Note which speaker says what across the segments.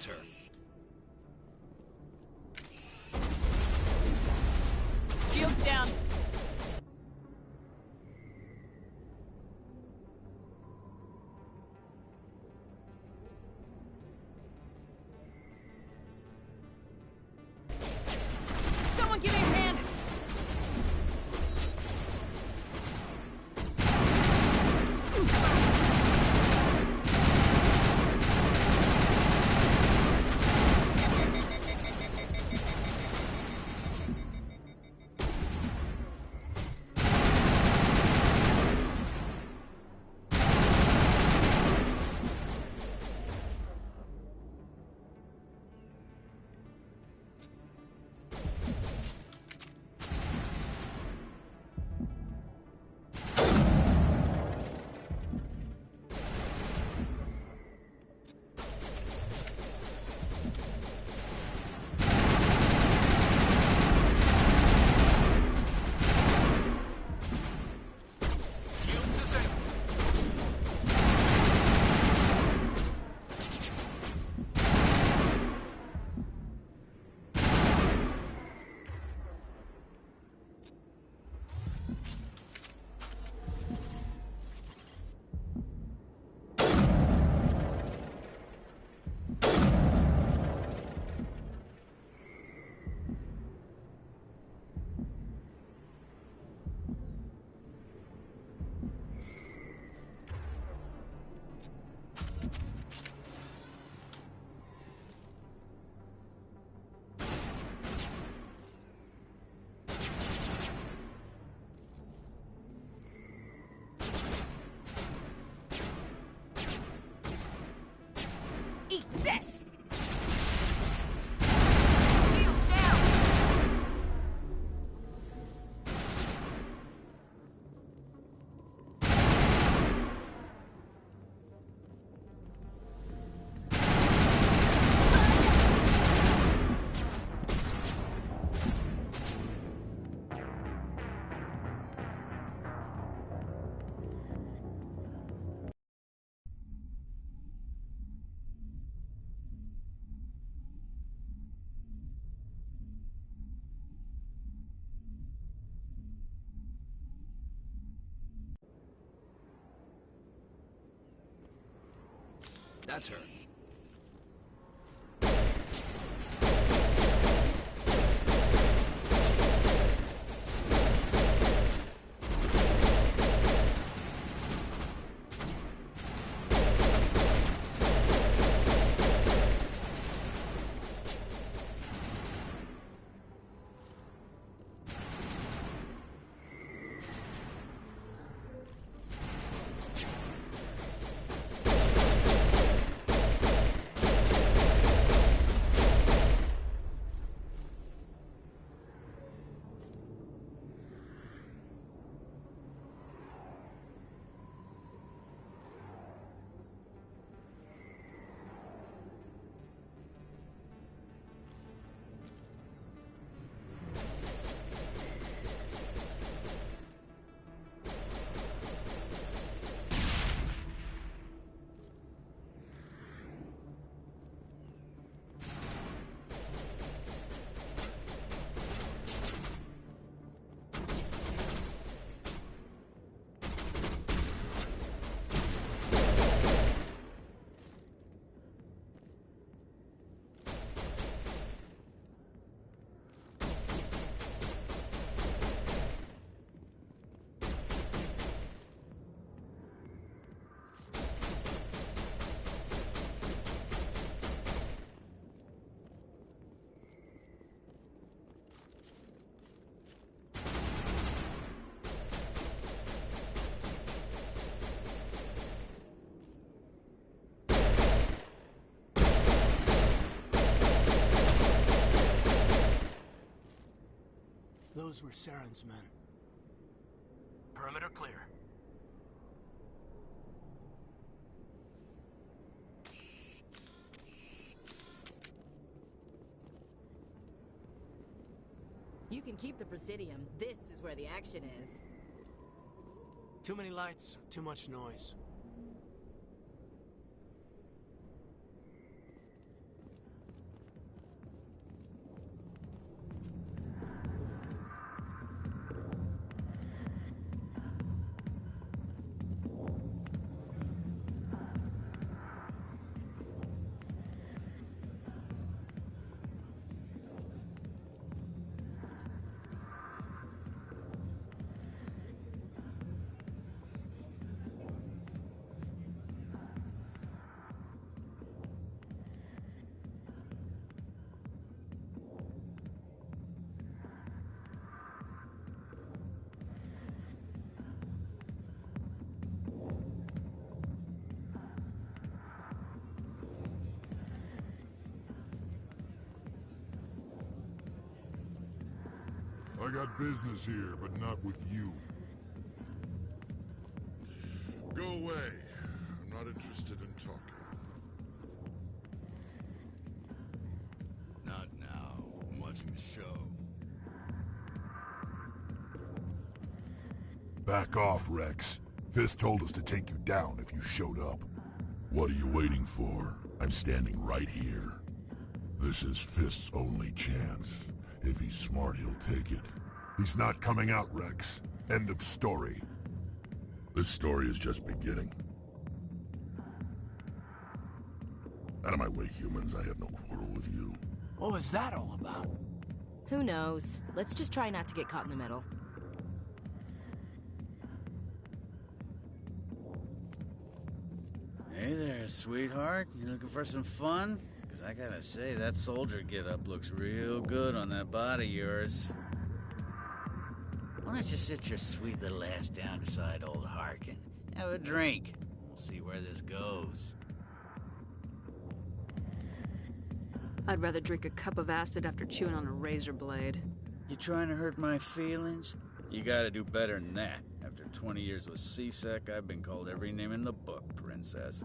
Speaker 1: That's her.
Speaker 2: Shields down. Someone give me a hand! Eat this! Shields down!
Speaker 1: That's her.
Speaker 3: Those were Saren's men. Perimeter clear.
Speaker 4: You can keep the Presidium. This is where the action is.
Speaker 3: Too many lights, too much noise.
Speaker 1: I got business here, but not with you. Go away. I'm not interested in talking.
Speaker 5: Not now. I'm watching the show.
Speaker 1: Back off, Rex. Fist told us to take you down if you showed up. What are you waiting for? I'm standing right here. This is Fist's only chance. If he's smart, he'll take it. He's not coming out, Rex. End of story. This story is just beginning. Out of my way, humans. I have no quarrel with you.
Speaker 3: What was that all about?
Speaker 4: Who knows? Let's just try not to get caught in the middle.
Speaker 6: Hey there, sweetheart. You looking for some fun? Because I gotta say, that soldier get-up looks real good on that body of yours. Why don't you sit your sweet little ass down beside old Harkin? Have a drink. We'll see where this goes.
Speaker 2: I'd rather drink a cup of acid after chewing on a razor blade.
Speaker 6: You trying to hurt my feelings? You gotta do better than that. After 20 years with C-Sec, I've been called every name in the book, princess.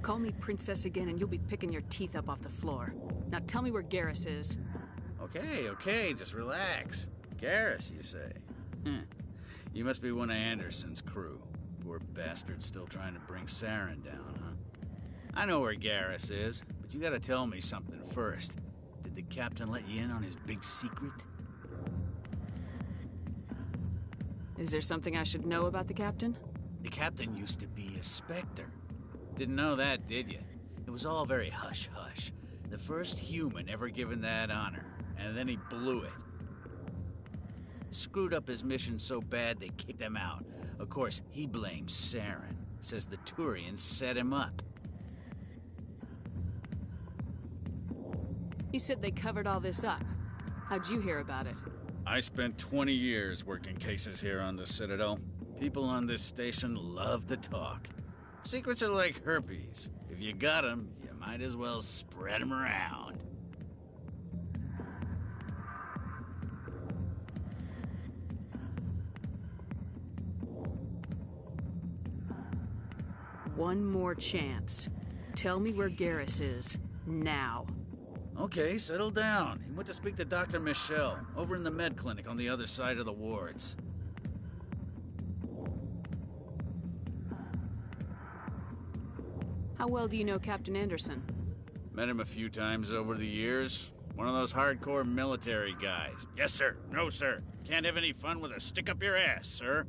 Speaker 2: Call me princess again and you'll be picking your teeth up off the floor. Now tell me where Garrus is.
Speaker 6: Okay, just relax. Garrus, you say? You must be one of Anderson's crew. Poor bastard still trying to bring Saren down, huh? I know where Garrus is, but you gotta tell me something first. Did the captain let you in on his big secret?
Speaker 2: Is there something I should know about the captain?
Speaker 6: The captain used to be a Spectre. Didn't know that, did you? It was all very hush-hush. The first human ever given that honor, and then he blew it. Screwed up his mission so bad they kicked him out. Of course, he blames Saren. Says the Turians set him up.
Speaker 2: You said they covered all this up. How'd you hear about it?
Speaker 6: I spent 20 years working cases here on the Citadel. People on this station love to talk. Secrets are like herpes. If you got 'em, you might as well spread 'em around.
Speaker 2: One more chance. Tell me where Garrus is. Now.
Speaker 6: Okay, settle down. He went to speak to Dr. Michelle, over in the med clinic on the other side of the wards.
Speaker 2: How well do you know Captain Anderson?
Speaker 6: Met him a few times over the years. One of those hardcore military guys. Yes, sir. No, sir. Can't have any fun with a stick up your ass, sir.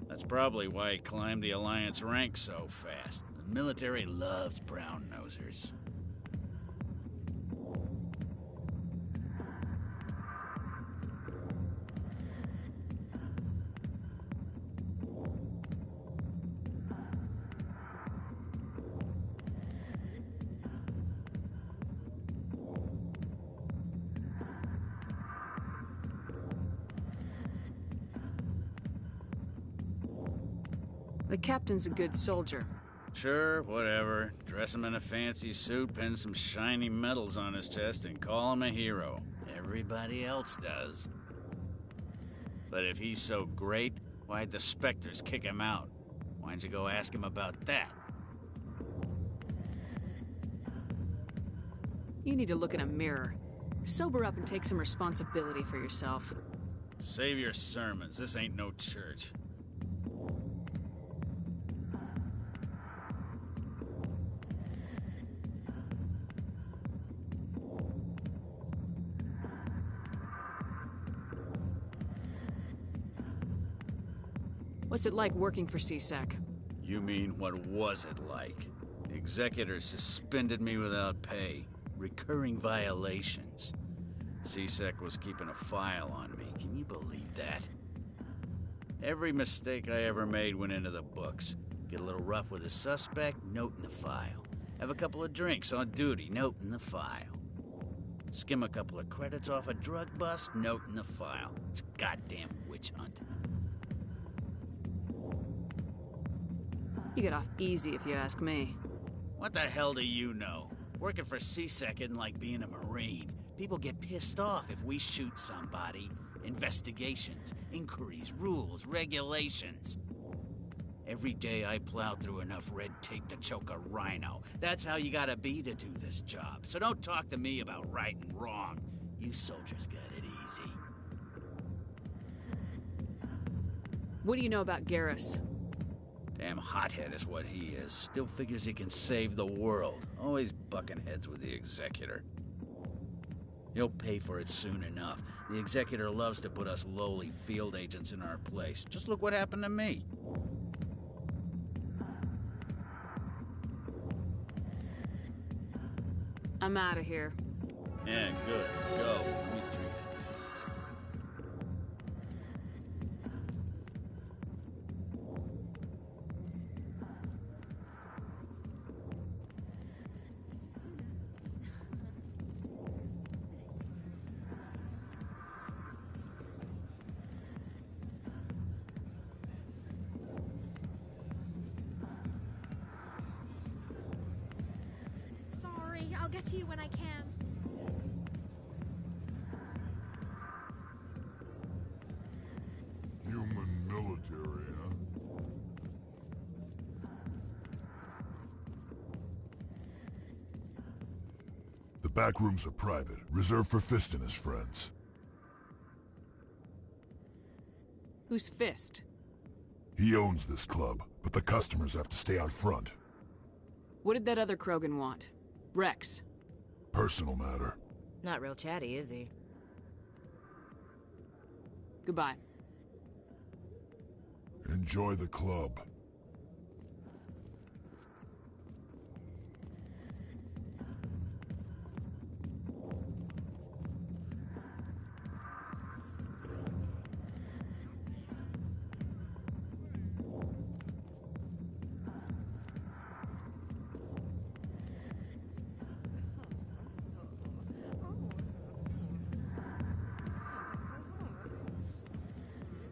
Speaker 6: That's probably why he climbed the Alliance ranks so fast. The military loves brown-nosers.
Speaker 2: The captain's a good soldier.
Speaker 6: Sure, whatever. Dress him in a fancy suit, pin some shiny medals on his chest, and call him a hero. Everybody else does. But if he's so great, why'd the Spectres kick him out? Why'd you go ask him about that?
Speaker 2: You need to look in a mirror. Sober up and take some responsibility for yourself.
Speaker 6: Save your sermons. This ain't no church.
Speaker 2: What's it like working for C-Sec?
Speaker 6: You mean, what was it like? The executors suspended me without pay. Recurring violations. C-Sec was keeping a file on me. Can you believe that? Every mistake I ever made went into the books. Get a little rough with a suspect, note in the file. Have a couple of drinks on duty, note in the file. Skim a couple of credits off a drug bust, note in the file. It's a goddamn witch hunt.
Speaker 2: You get off easy if you ask me.
Speaker 6: What the hell do you know? Working for C-Sec isn't like being a Marine. People get pissed off if we shoot somebody. Investigations, inquiries, rules, regulations. Every day I plow through enough red tape to choke a rhino. That's how you gotta be to do this job. So don't talk to me about right and wrong. You soldiers got it easy.
Speaker 2: What do you know about Garrus?
Speaker 6: Damn hothead is what he is. Still figures he can save the world. Always bucking heads with the Executor. He'll pay for it soon enough. The Executor loves to put us lowly field agents in our place. Just look what happened to me.
Speaker 2: I'm out of here.
Speaker 6: Yeah, good. Go. Let me drink a piece.
Speaker 7: Sorry, I'll get to you when I can.
Speaker 1: Human military, huh? The back rooms are private, reserved for Fist and his friends.
Speaker 2: Who's Fist?
Speaker 1: He owns this club, but the customers have to stay out front.
Speaker 2: What did that other Krogan want? Rex.
Speaker 1: Personal matter.
Speaker 4: Not real chatty, is he?
Speaker 2: Goodbye.
Speaker 1: Enjoy the club.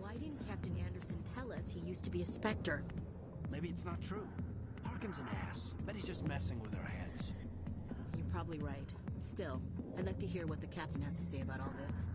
Speaker 4: Why didn't Captain Anderson tell us he used to be a Spectre?
Speaker 3: Maybe it's not true. Harkin's an ass. Bet he's just messing with our heads.
Speaker 4: You're probably right. Still, I'd like to hear what the captain has to say about all this.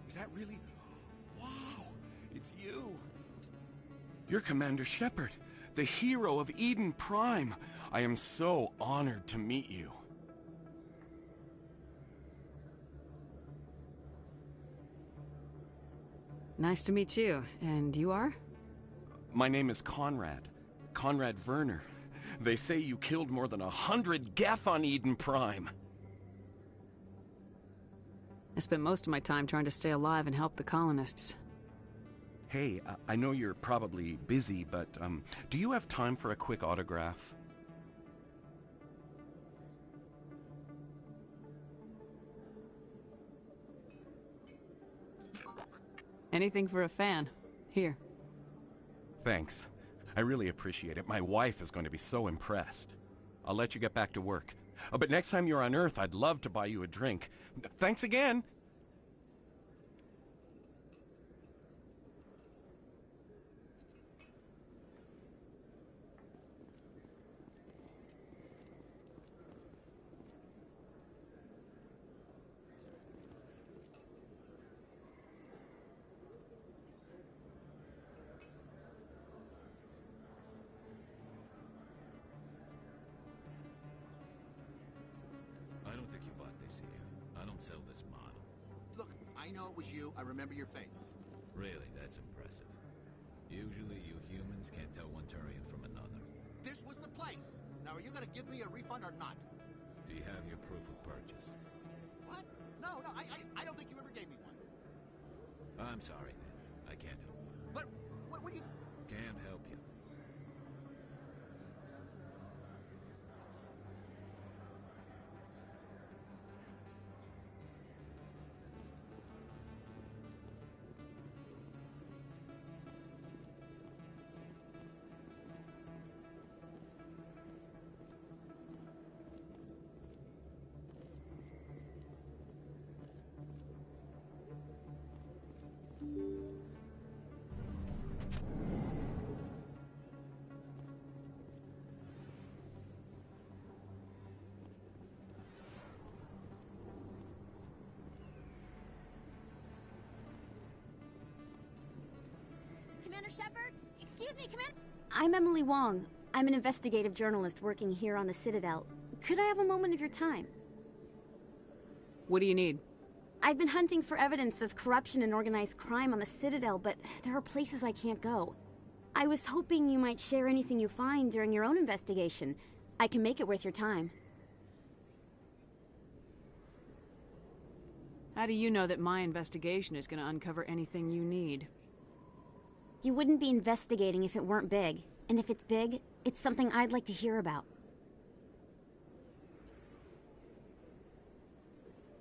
Speaker 8: Is that really? Wow, it's you. You're Commander Shepard, the hero of Eden Prime. I am so honored to meet you.
Speaker 2: Nice to meet you. And you are?
Speaker 8: My name is Conrad. Conrad Werner. They say you killed more than 100 Geth on Eden Prime.
Speaker 2: I spent most of my time trying to stay alive and help the colonists.
Speaker 8: Hey, I know you're probably busy, but do you have time for a quick autograph?
Speaker 2: Anything for a fan. Here.
Speaker 8: Thanks. I really appreciate it. My wife is going to be so impressed. I'll let you get back to work. But next time you're on Earth, I'd love to buy you a drink. Thanks again!
Speaker 5: I don't think you bought this here. I don't sell this model.
Speaker 9: Look, I know it was you. I remember your face.
Speaker 5: Ray That's impressive. Usually you humans can't tell one Turian from another.
Speaker 9: This was the place. Now, are you gonna give me a refund or not?
Speaker 5: Do you have your proof of purchase?
Speaker 9: What? No, I don't think you ever gave me one.
Speaker 5: I'm sorry, man. I can't help you.
Speaker 9: But, what do you...
Speaker 5: Can't help you.
Speaker 7: Commander Shepard? Excuse me, Commander...
Speaker 10: I'm Emily Wong. I'm an investigative journalist working here on the Citadel. Could I have a moment of your time?
Speaker 2: What do you need?
Speaker 10: I've been hunting for evidence of corruption and organized crime on the Citadel, but there are places I can't go. I was hoping you might share anything you find during your own investigation. I can make it worth your time.
Speaker 2: How do you know that my investigation is going to uncover anything you need?
Speaker 10: You wouldn't be investigating if it weren't big. And if it's big, it's something I'd like to hear about.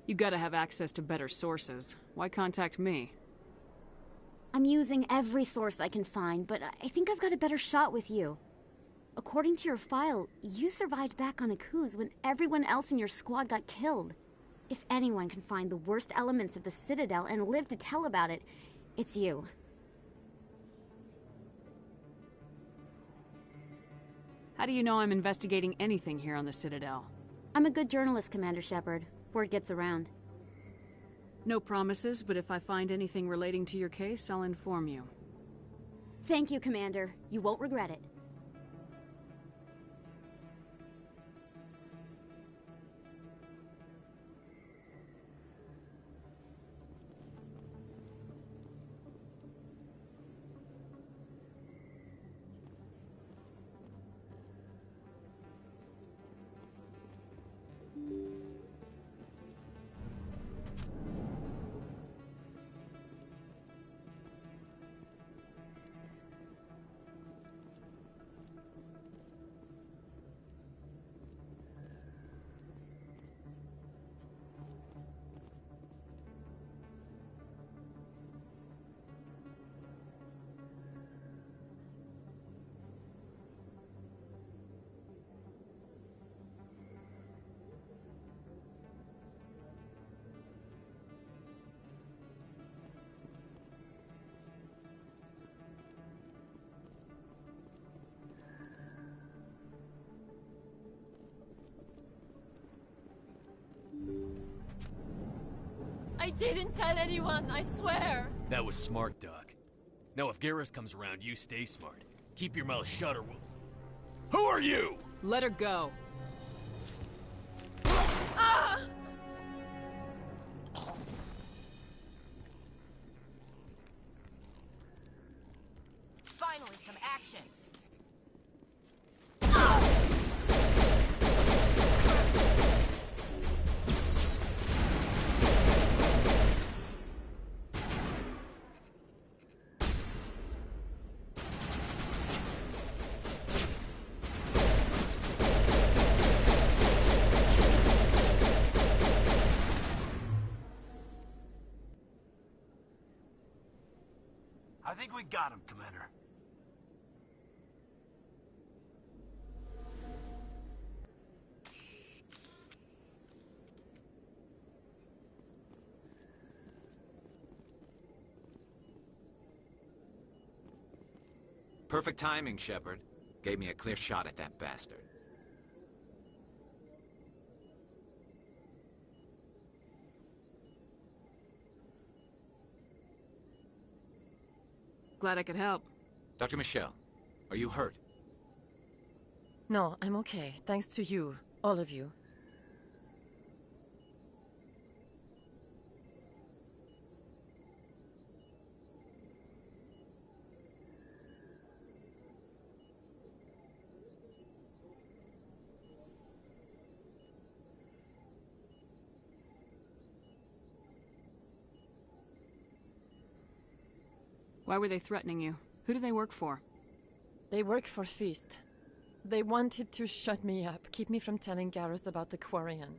Speaker 2: You gotta have access to better sources. Why contact me?
Speaker 10: I'm using every source I can find, but I think I've got a better shot with you. According to your file, you survived back on Akuz when everyone else in your squad got killed. If anyone can find the worst elements of the Citadel and live to tell about it, it's you.
Speaker 2: How do you know I'm investigating anything here on the Citadel?
Speaker 10: I'm a good journalist, Commander Shepard. Word gets around.
Speaker 2: No promises, but if I find anything relating to your case, I'll inform you.
Speaker 10: Thank you, Commander. You won't regret it.
Speaker 11: I didn't tell anyone, I swear!
Speaker 12: That was smart, Doc. Now if Garrus comes around, you stay smart. Keep your mouth shut or we'll... Who are you?!
Speaker 2: Let her go.
Speaker 11: Ah!
Speaker 4: Finally, some action!
Speaker 3: I think we got him, Commander.
Speaker 13: Perfect timing, Shepard. Gave me a clear shot at that bastard.
Speaker 2: Glad I could help.
Speaker 13: Dr. Michelle, are you hurt?
Speaker 11: No, I'm okay. Thanks to you. All of you.
Speaker 2: Why were they threatening you? Who do they work for?
Speaker 11: They work for Feast. They wanted to shut me up, keep me from telling Garrus about the Quarian.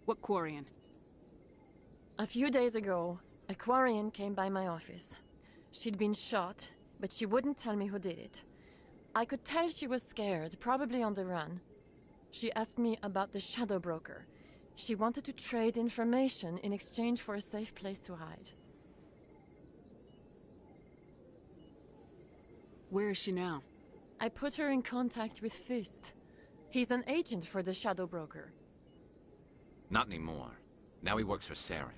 Speaker 2: What Quarian?
Speaker 11: A few days ago, a Quarian came by my office. She'd been shot, but she wouldn't tell me who did it. I could tell she was scared, probably on the run. She asked me about the Shadow Broker. She wanted to trade information in exchange for a safe place to hide.
Speaker 2: Where is she now?
Speaker 11: I put her in contact with Fist. He's an agent for the Shadow Broker.
Speaker 13: Not anymore. Now he works for Saren.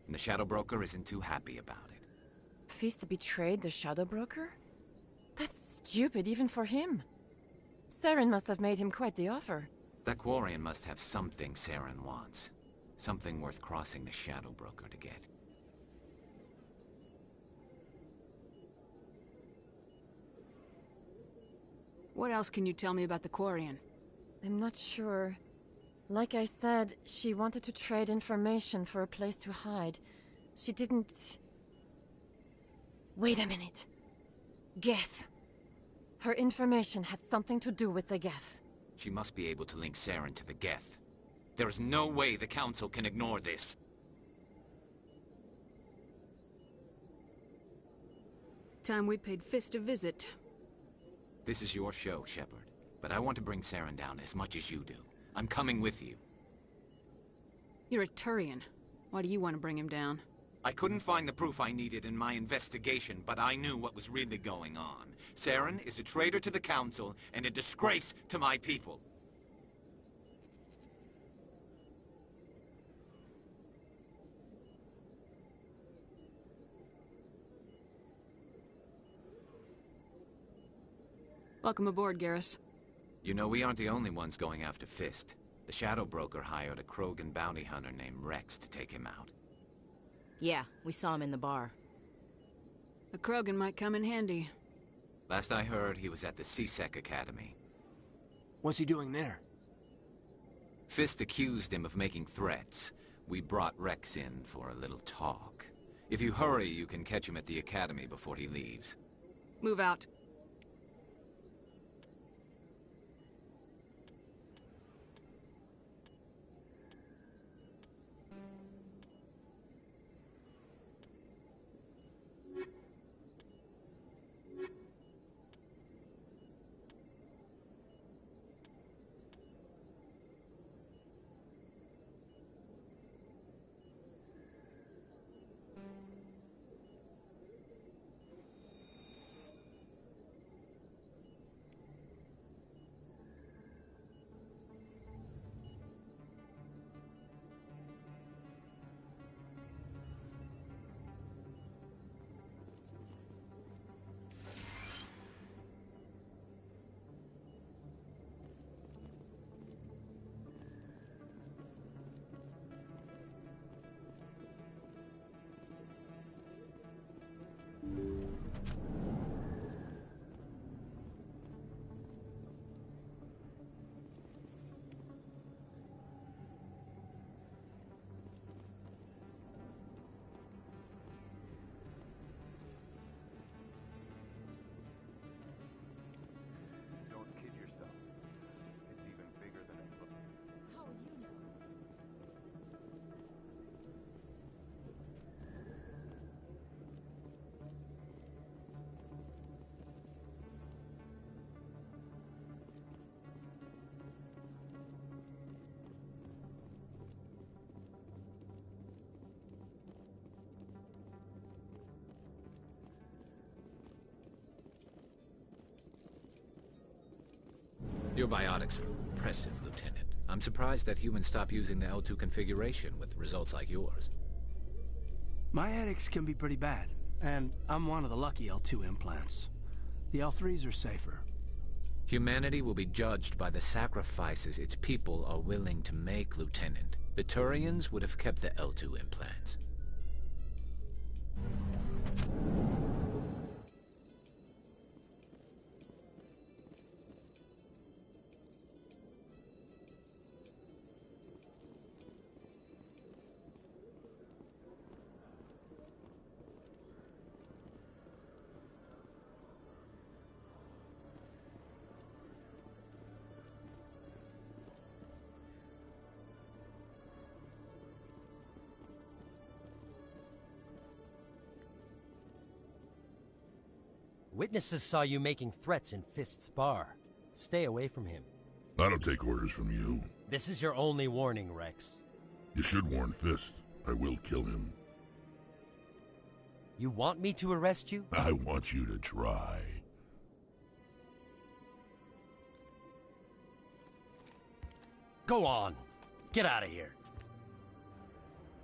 Speaker 13: And the Shadow Broker isn't too happy about it.
Speaker 11: Fist betrayed the Shadow Broker? That's stupid even for him. Saren must have made him quite the offer.
Speaker 13: That Quarian must have something Saren wants. Something worth crossing the Shadow Broker to get.
Speaker 2: What else can you tell me about the Quarian?
Speaker 11: I'm not sure. Like I said, she wanted to trade information for a place to hide. She didn't... Wait a minute. Geth. Her information had something to do with the Geth.
Speaker 13: She must be able to link Saren to the Geth. There is no way the Council can ignore this.
Speaker 2: Time we paid Fist a visit.
Speaker 13: This is your show, Shepard. But I want to bring Saren down as much as you do. I'm coming with you.
Speaker 2: You're a Turian. Why do you want to bring him down?
Speaker 13: I couldn't find the proof I needed in my investigation, but I knew what was really going on. Saren is a traitor to the Council and a disgrace to my people.
Speaker 2: Welcome aboard, Garrus.
Speaker 13: You know, we aren't the only ones going after Fist. The Shadow Broker hired a Krogan bounty hunter named Rex to take him out.
Speaker 4: Yeah, we saw him in the bar.
Speaker 2: A Krogan might come in handy.
Speaker 13: Last I heard, he was at the CSEC Academy.
Speaker 3: What's he doing there?
Speaker 13: Fist accused him of making threats. We brought Rex in for a little talk. If you hurry, you can catch him at the Academy before he leaves.
Speaker 2: Move out.
Speaker 13: Your biotics are impressive, Lieutenant. I'm surprised that humans stop using the L2 configuration with results like yours.
Speaker 3: My addicts can be pretty bad, and I'm one of the lucky L2 implants. The L3s are safer.
Speaker 13: Humanity will be judged by the sacrifices its people are willing to make, Lieutenant. The Turians would have kept the L2 implants.
Speaker 14: Witnesses saw you making threats in Fist's bar. Stay away from him.
Speaker 1: I don't take orders from you.
Speaker 14: This is your only warning, Rex.
Speaker 1: You should warn Fist. I will kill him.
Speaker 14: You want me to arrest you?
Speaker 1: I want you to try.
Speaker 14: Go on. Get out of here.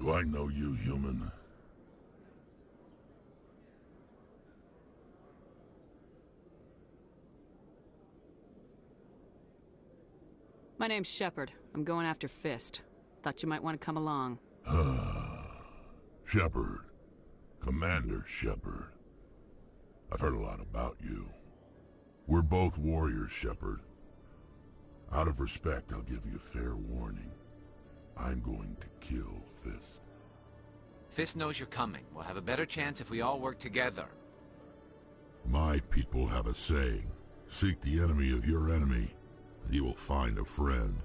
Speaker 1: Do I know you, human?
Speaker 2: My name's Shepard. I'm going after Fist. Thought you might want to come along.
Speaker 1: Shepard. Commander Shepard. I've heard a lot about you. We're both warriors, Shepard. Out of respect, I'll give you fair warning. I'm going to kill Fist.
Speaker 13: Fist knows you're coming. We'll have a better chance if we all work together.
Speaker 1: My people have a saying. Seek the enemy of your enemy, and you will find a friend.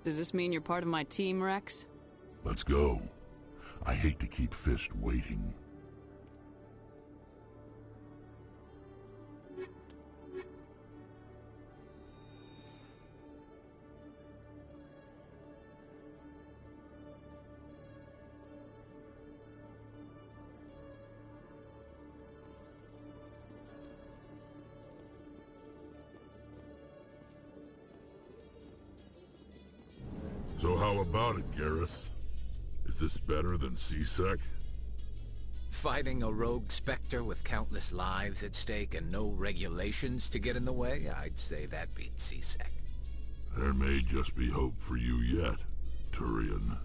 Speaker 2: Does this mean you're part of my team, Rex?
Speaker 1: Let's go. I hate to keep Fist waiting. So how about it, Garrus? Is this better than C-Sec?
Speaker 13: Fighting a rogue Spectre with countless lives at stake and no regulations to get in the way? I'd say that beats C-Sec.
Speaker 1: There may just be hope for you yet, Turian.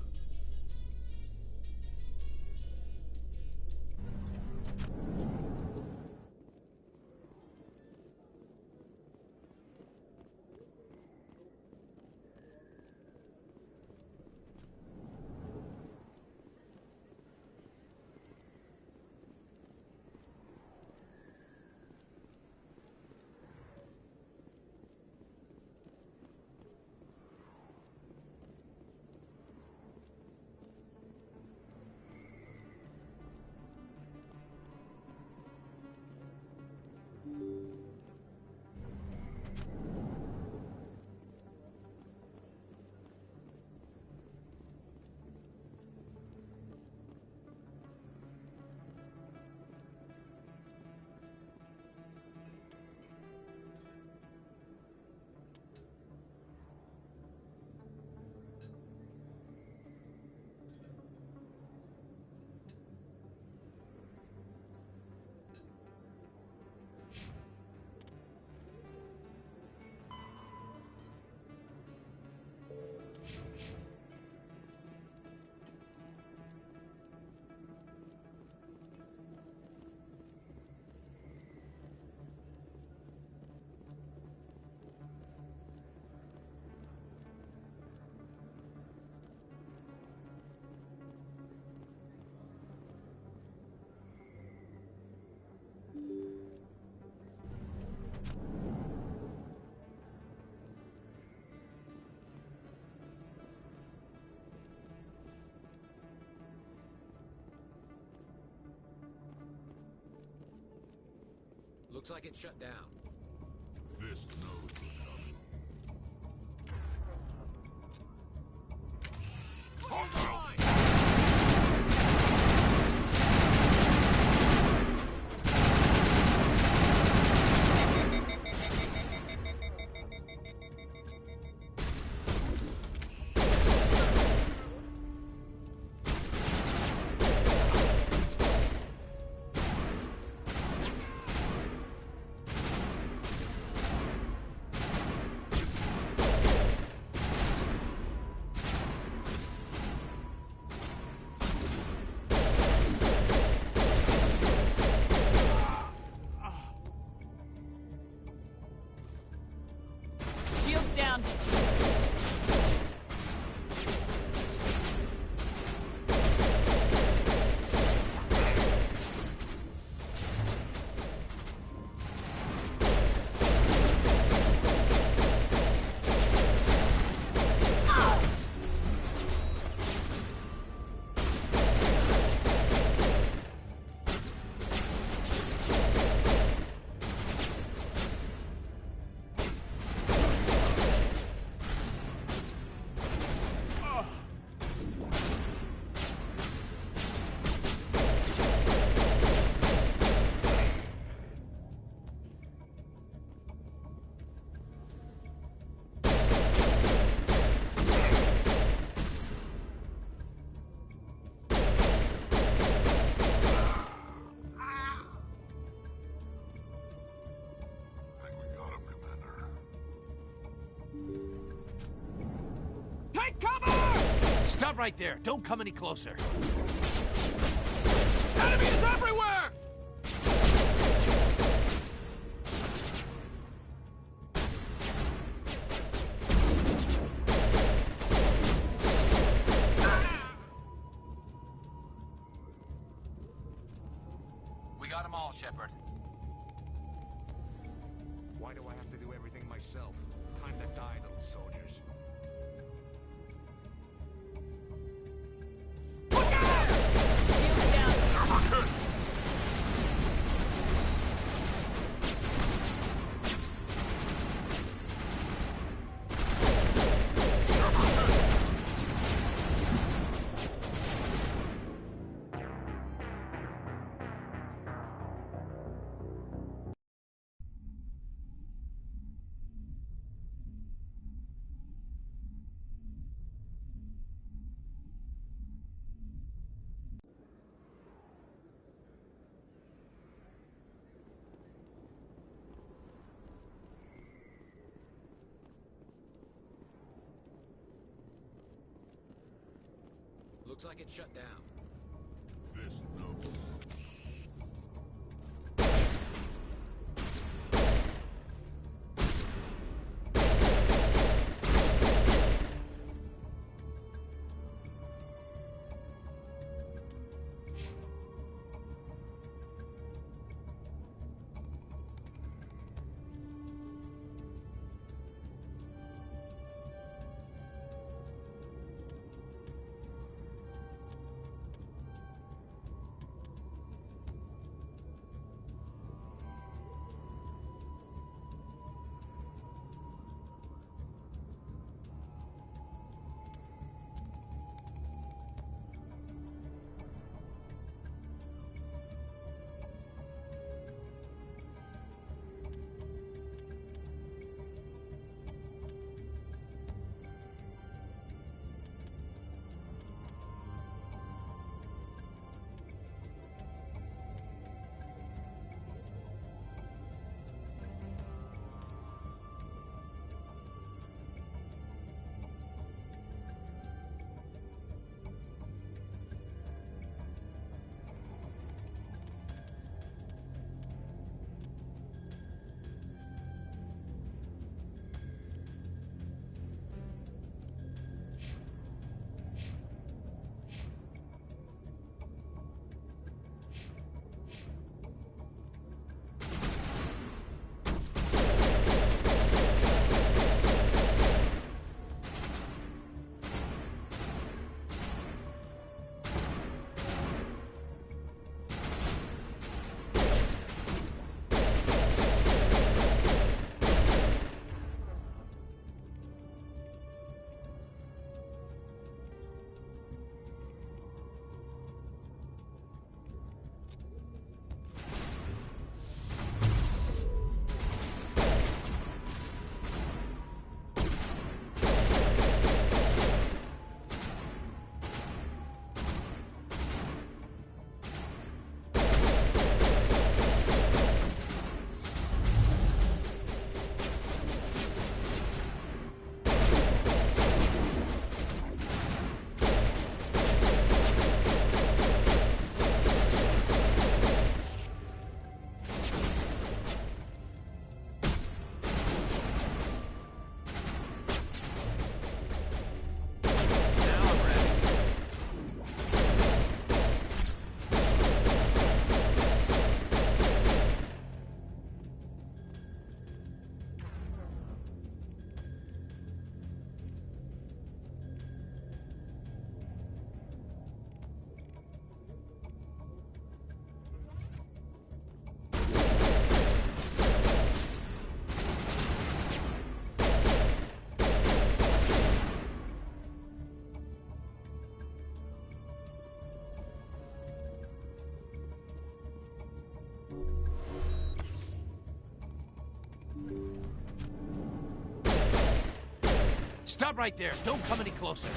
Speaker 13: Looks like it's shut down.
Speaker 1: Fist knows what's coming.
Speaker 15: Stop right there. Don't come any closer.
Speaker 8: Enemies everywhere!
Speaker 13: We got them all, Shepard.
Speaker 16: Why do I have to do everything myself? Time to die, little soldiers.
Speaker 5: Looks like it's shut down.
Speaker 1: Fist knows.
Speaker 15: Stop right there. Don't come any closer.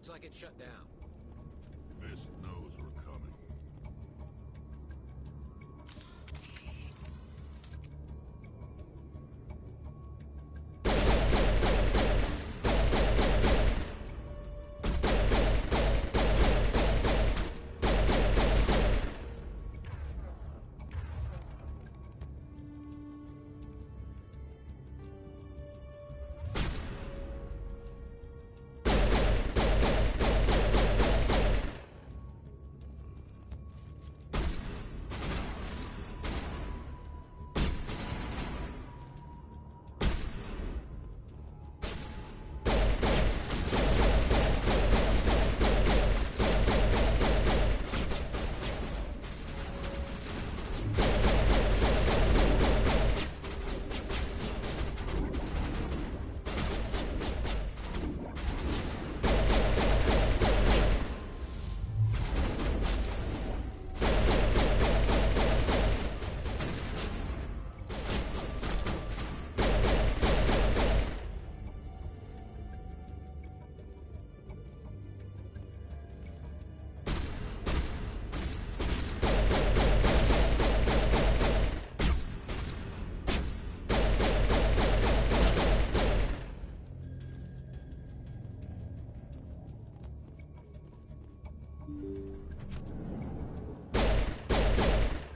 Speaker 9: Looks like it's shut down.
Speaker 1: Fist knows we're coming.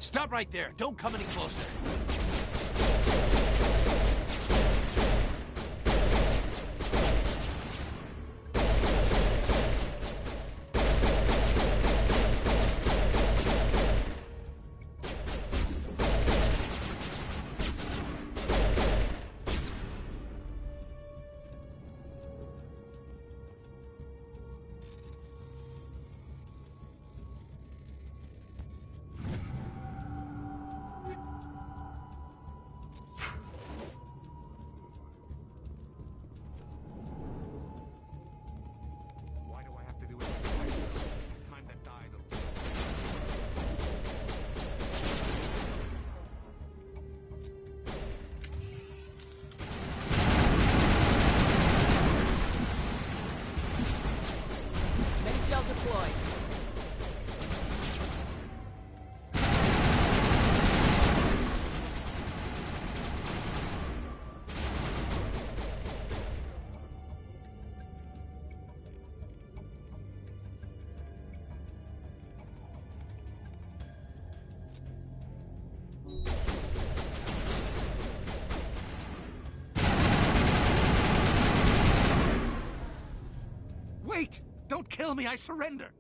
Speaker 15: Stop right there. Don't come any closer. Wait! Don't kill me, I surrender!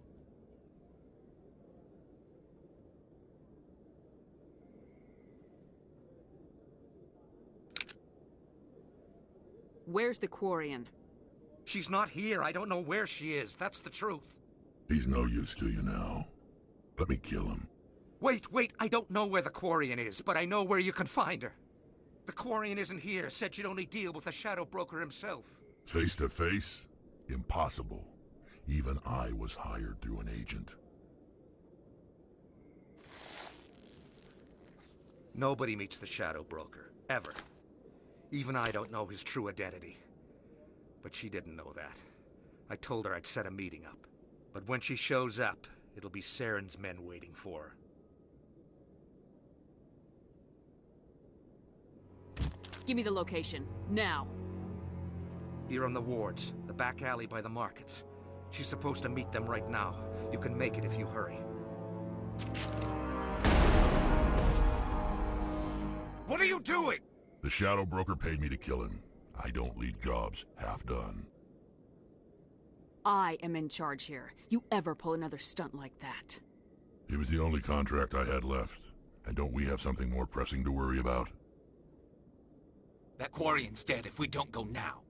Speaker 2: Where's the Quarian?
Speaker 15: She's not here. I don't know where she is. That's the truth.
Speaker 1: He's no use to you now. Let me kill him.
Speaker 15: Wait. I don't know where the Quarian is, but I know where you can find her. The Quarian isn't here. Said she'd only deal with the Shadow Broker himself.
Speaker 1: Face to face? Impossible. Even I was hired through an agent.
Speaker 15: Nobody meets the Shadow Broker. Ever. Even I don't know his true identity. But she didn't know that. I told her I'd set a meeting up. But when she shows up, it'll be Saren's men waiting for her.
Speaker 2: Give me the location. Now.
Speaker 15: Here on the wards, the back alley by the markets. She's supposed to meet them right now. You can make it if you hurry.
Speaker 8: What are you doing?
Speaker 1: The Shadow Broker paid me to kill him. I don't leave jobs half done.
Speaker 2: I am in charge here. You ever pull another stunt like that?
Speaker 1: It was the only contract I had left. And don't we have something more pressing to worry about?
Speaker 9: That Quarian's dead if we don't go now.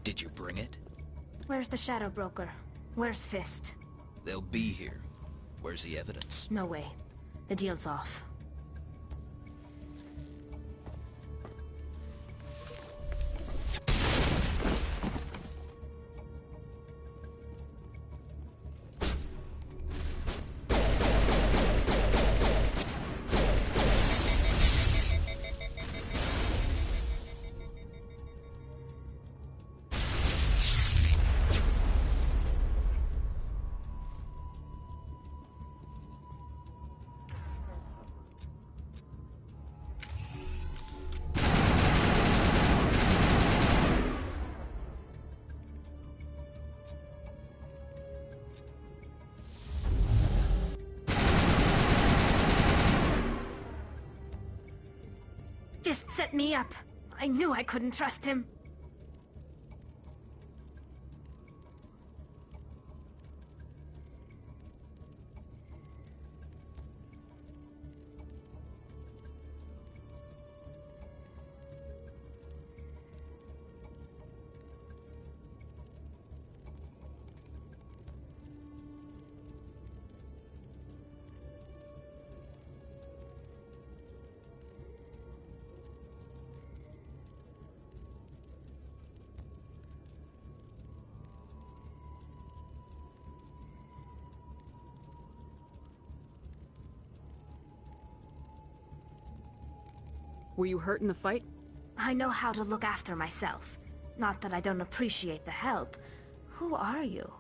Speaker 17: Did you bring it?
Speaker 18: Where's the Shadow Broker? Where's Fist?
Speaker 17: They'll be here. Where's the evidence?
Speaker 18: No way. The deal's off. Fist set me up. I knew I couldn't trust him.
Speaker 2: Were you hurt in the fight?
Speaker 18: I know how to look after myself. Not that I don't appreciate the help. Who are you?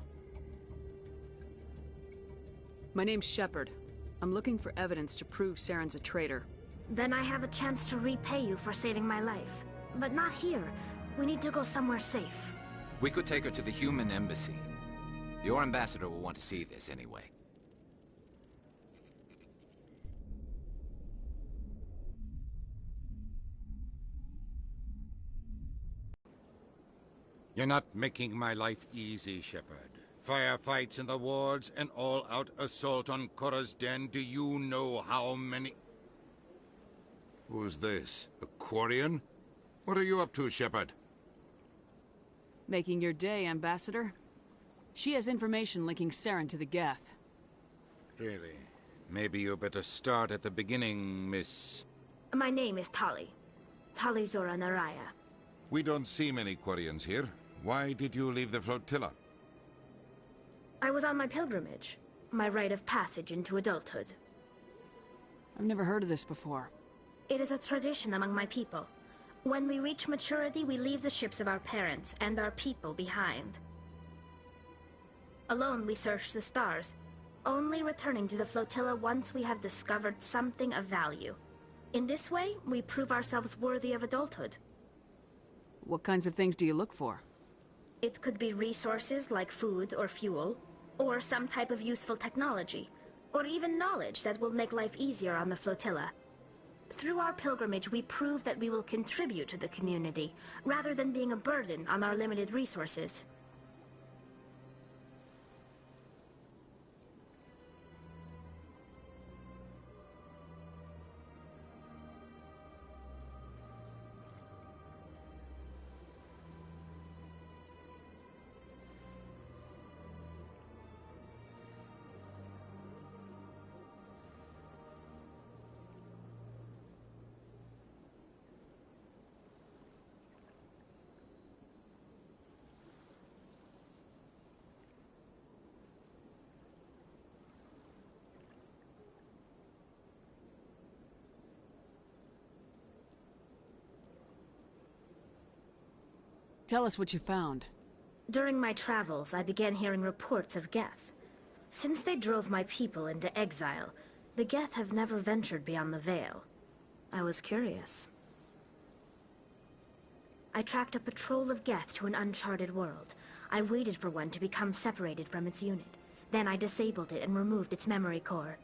Speaker 2: My name's Shepard. I'm looking for evidence to prove Saren's a traitor.
Speaker 18: Then I have a chance to repay you for saving my life. But not here. We need to go somewhere safe.
Speaker 13: We could take her to the human embassy. Your ambassador will want to see this anyway.
Speaker 19: You're not making my life easy, Shepard. Firefights in the wards, an all-out assault on Korra's den. Do you know how many... Who's this? A Quarian? What are you up to, Shepard?
Speaker 2: Making your day, Ambassador. She has information linking Saren to the Geth.
Speaker 19: Really? Maybe you better start at the beginning, Miss...
Speaker 18: My name is Tali. Tali Zora Naraya.
Speaker 19: We don't see many Quarians here. Why did you leave the flotilla?
Speaker 18: I was on my pilgrimage. My rite of passage into adulthood.
Speaker 2: I've never heard of this before.
Speaker 18: It is a tradition among my people. When we reach maturity, we leave the ships of our parents and our people behind. Alone, we search the stars, only returning to the flotilla once we have discovered something of value. In this way, we prove ourselves worthy of adulthood.
Speaker 2: What kinds of things do you look for?
Speaker 18: It could be resources like food or fuel, or some type of useful technology, or even knowledge that will make life easier on the flotilla. Through our pilgrimage, we prove that we will contribute to the community, rather than being a burden on our limited resources.
Speaker 2: Tell us what you found.
Speaker 18: During my travels, I began hearing reports of Geth. Since they drove my people into exile, the Geth have never ventured beyond the Veil. I was curious. I tracked a patrol of Geth to an uncharted world. I waited for one to become separated from its unit. Then I disabled it and removed its memory core.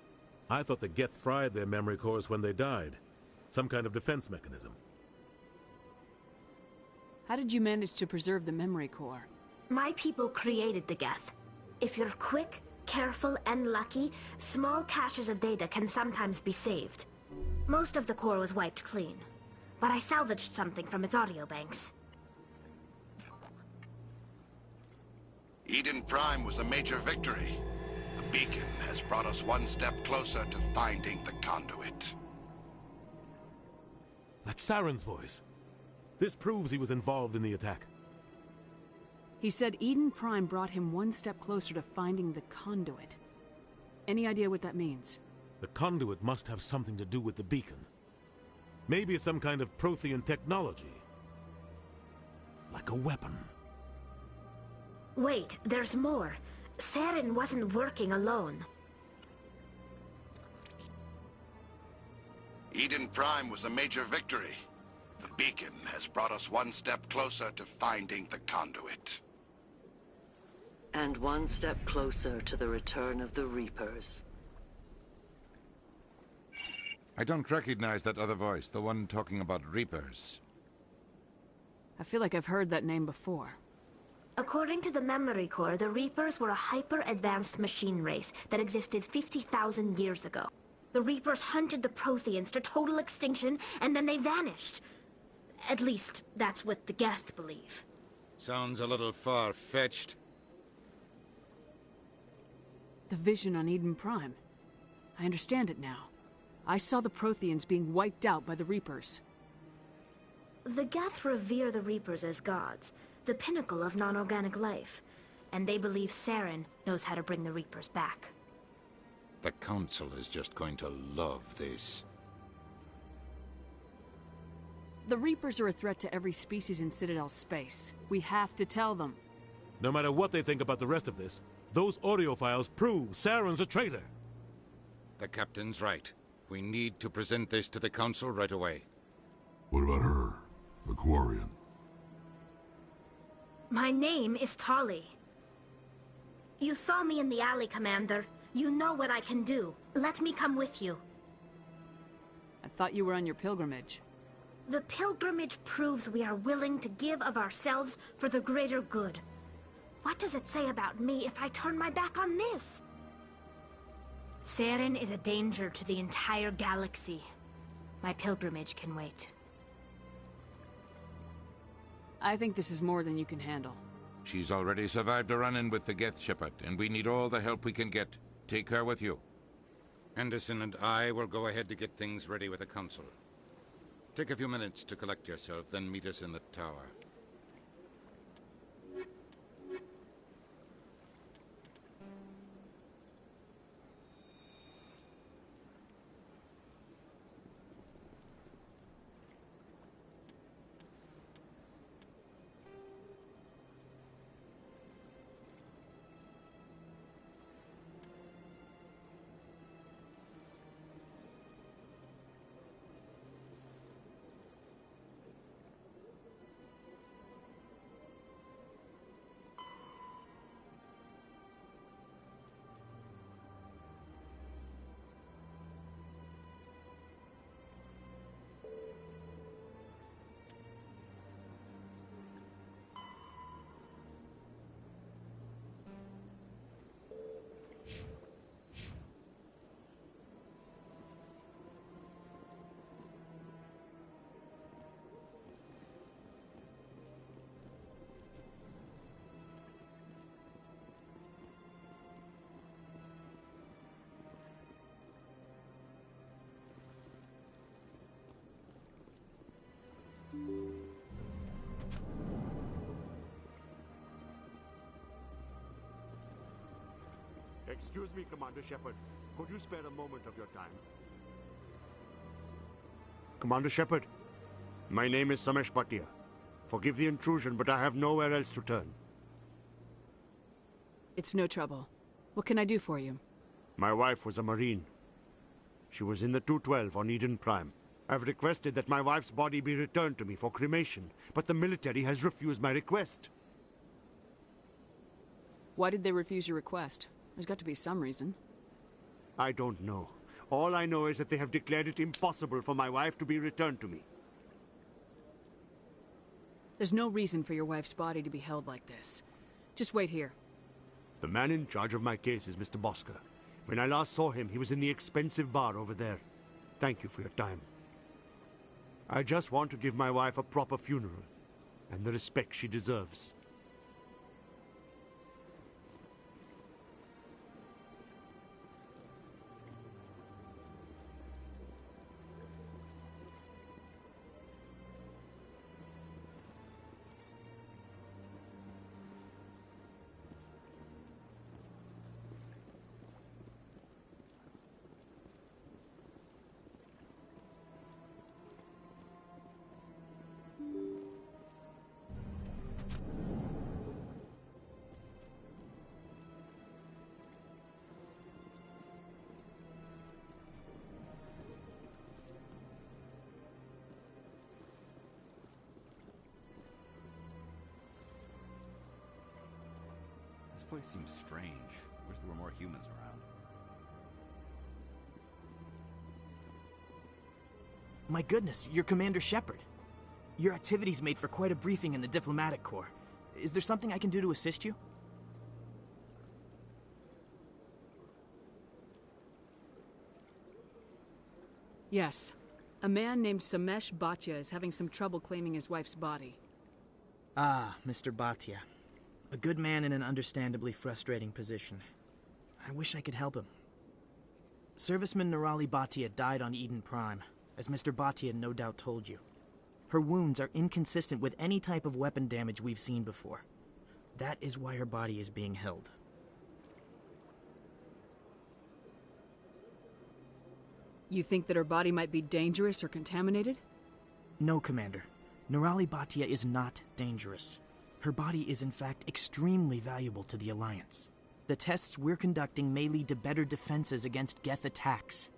Speaker 20: I thought the Geth fried their memory cores when they died. Some kind of defense mechanism.
Speaker 2: How did you manage to preserve the memory core?
Speaker 18: My people created the Geth. If you're quick, careful, and lucky, small caches of data can sometimes be saved. Most of the core was wiped clean, but I salvaged something from its audio banks.
Speaker 21: Eden Prime was a major victory. The beacon has brought us one step closer to finding the conduit.
Speaker 20: That's Saren's voice. This proves he was involved in the attack.
Speaker 2: He said Eden Prime brought him one step closer to finding the conduit. Any idea what that means?
Speaker 20: The conduit must have something to do with the beacon. Maybe it's some kind of Prothean technology. Like a weapon.
Speaker 18: Wait, there's more. Saren wasn't working alone.
Speaker 21: Eden Prime was a major victory. The beacon has brought us one step closer to finding the conduit.
Speaker 22: And one step closer to the return of the Reapers.
Speaker 19: I don't recognize that other voice, the one talking about Reapers.
Speaker 2: I feel like I've heard that name before.
Speaker 18: According to the memory core, the Reapers were a hyper-advanced machine race that existed 50,000 years ago. The Reapers hunted the Protheans to total extinction, and then they vanished. At least, that's what the Geth believe.
Speaker 19: Sounds a little far-fetched.
Speaker 2: The vision on Eden Prime. I understand it now. I saw the Protheans being wiped out by the Reapers.
Speaker 18: The Geth revere the Reapers as gods, the pinnacle of non-organic life, and they believe Saren knows how to bring the Reapers back.
Speaker 19: The Council is just going to love this.
Speaker 2: The Reapers are a threat to every species in Citadel space. We have to tell them.
Speaker 20: No matter what they think about the rest of this, those audio files prove Saren's a traitor.
Speaker 19: The Captain's right. We need to present this to the Council right away.
Speaker 1: What about her? The Quarian?
Speaker 18: My name is Tali. You saw me in the alley, Commander. You know what I can do. Let me come with you.
Speaker 2: I thought you were on your pilgrimage.
Speaker 18: The pilgrimage proves we are willing to give of ourselves for the greater good. What does it say about me if I turn my back on this? Saren is a danger to the entire galaxy. My pilgrimage can wait.
Speaker 2: I think this is more than you can handle.
Speaker 19: She's already survived a run-in with the Geth Shepherd, and we need all the help we can get. Take her with you. Anderson and I will go ahead to get things ready with the Council. Take a few minutes to collect yourself, then meet us in the tower.
Speaker 16: Excuse me, Commander Shepard. Could you spare a moment of your time? Commander Shepard, my name is Samesh Bhatia. Forgive the intrusion, but I have nowhere else to turn.
Speaker 2: It's no trouble. What can I do for you?
Speaker 16: My wife was a Marine. She was in the 212 on Eden Prime. I've requested that my wife's body be returned to me for cremation, but the military has refused my request.
Speaker 2: Why did they refuse your request? There's got to be some reason.
Speaker 16: I don't know. All I know is that they have declared it impossible for my wife to be returned to me.
Speaker 2: There's no reason for your wife's body to be held like this. Just wait here.
Speaker 16: The man in charge of my case is Mr. Bosker. When I last saw him, he was in the expensive bar over there. Thank you for your time. I just want to give my wife a proper funeral, and the respect she deserves.
Speaker 8: This place seems strange. Wish there were more humans around.
Speaker 6: My goodness, you're Commander Shepard. Your activities made for quite a briefing in the diplomatic corps. Is there something I can do to assist you?
Speaker 2: Yes. A man named Samesh Bhatia is having some trouble claiming his wife's body.
Speaker 6: Ah, Mr. Bhatia. A good man in an understandably frustrating position. I wish I could help him. Serviceman Nirali Bhatia died on Eden Prime, as Mr. Bhatia no doubt told you. Her wounds are inconsistent with any type of weapon damage we've seen before. That is why her body is being held.
Speaker 2: You think that her body might be dangerous or contaminated?
Speaker 6: No, Commander. Nirali Bhatia is not dangerous. Her body is in fact extremely valuable to the Alliance. The tests we're conducting may lead to better defenses against Geth attacks.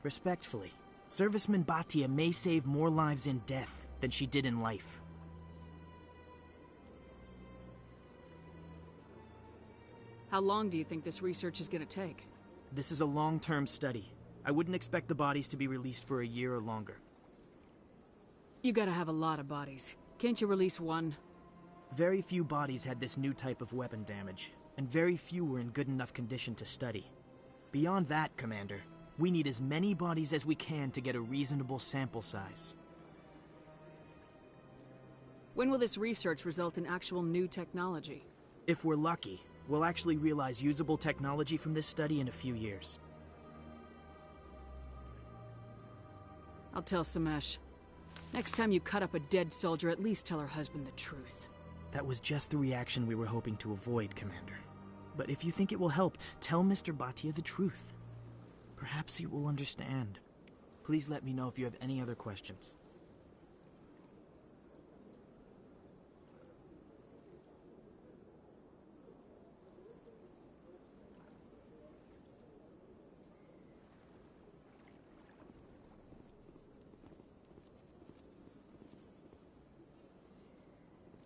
Speaker 6: Respectfully, Serviceman Bhatia may save more lives in death than she did in life.
Speaker 2: How long do you think this research is going to take?
Speaker 6: This is a long-term study. I wouldn't expect the bodies to be released for a year or longer.
Speaker 2: You gotta have a lot of bodies. Can't you release one?
Speaker 6: Very few bodies had this new type of weapon damage, and very few were in good enough condition to study. Beyond that, Commander, we need as many bodies as we can to get a reasonable sample size.
Speaker 2: When will this research result in actual new technology?
Speaker 6: If we're lucky, we'll actually realize usable technology from this study in a few years.
Speaker 2: I'll tell Samesh. Next time you cut up a dead soldier, at least tell her husband the truth.
Speaker 6: That was just the reaction we were hoping to avoid, Commander. But if you think it will help, tell Mr. Bhatia the truth. Perhaps he will understand. Please let me know if you have any other questions.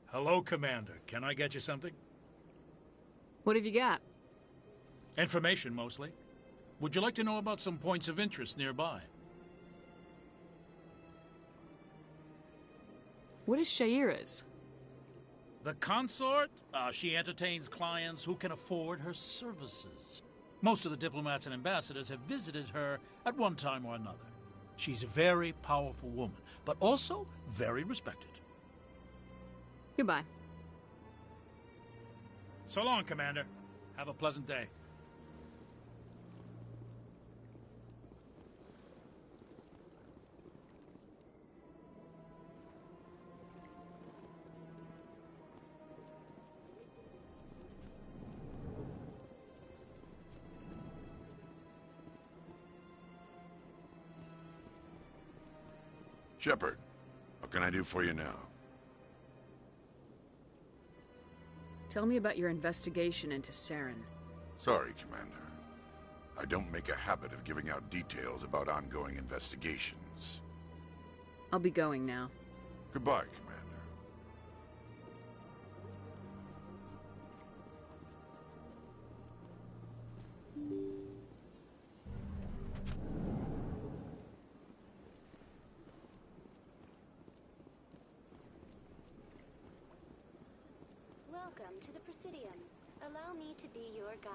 Speaker 7: Hello, Commander. Can I get you something?
Speaker 2: What have you got?
Speaker 7: Information, mostly. Would you like to know about some points of interest nearby?
Speaker 2: What is Shaira's?
Speaker 7: The consort? She entertains clients who can afford her services. Most of the diplomats and ambassadors have visited her at one time or another. She's a very powerful woman, but also very respected.
Speaker 2: Goodbye.
Speaker 7: So long, Commander. Have a pleasant day.
Speaker 21: Shepard, what can I do for you now?
Speaker 2: Tell me about your investigation into Saren.
Speaker 21: Sorry, Commander. I don't make a habit of giving out details about ongoing investigations.
Speaker 2: I'll be going now.
Speaker 21: Goodbye, Commander.
Speaker 10: Welcome to the Presidium. Allow me to be your guide.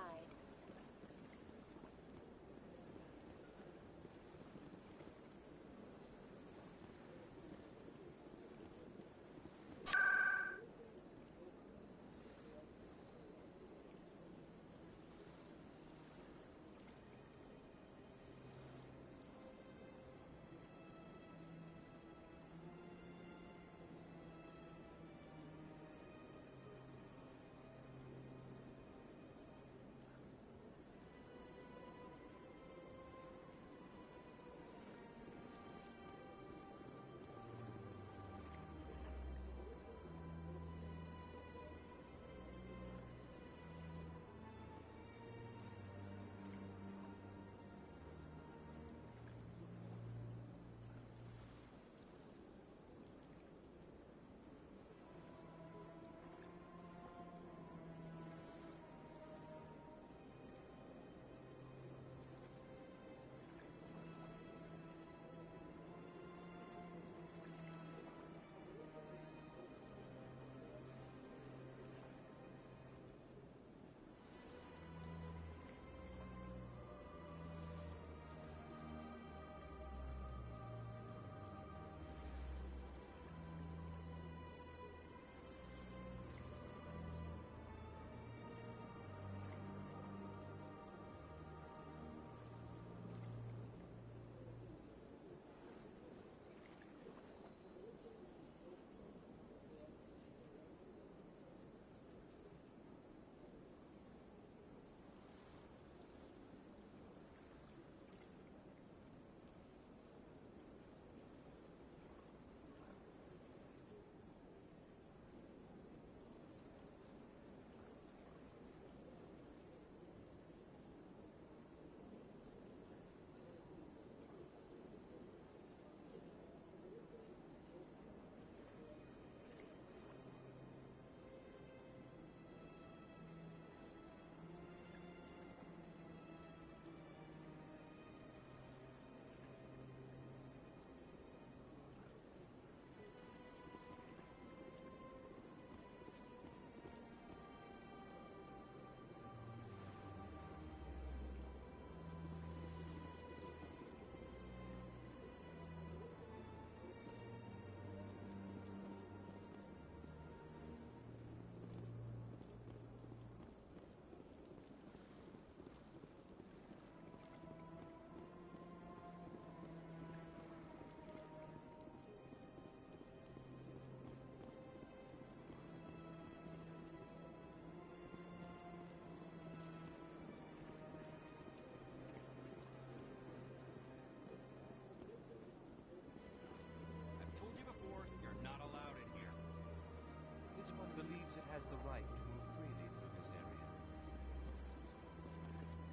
Speaker 11: has the right to move freely through this area.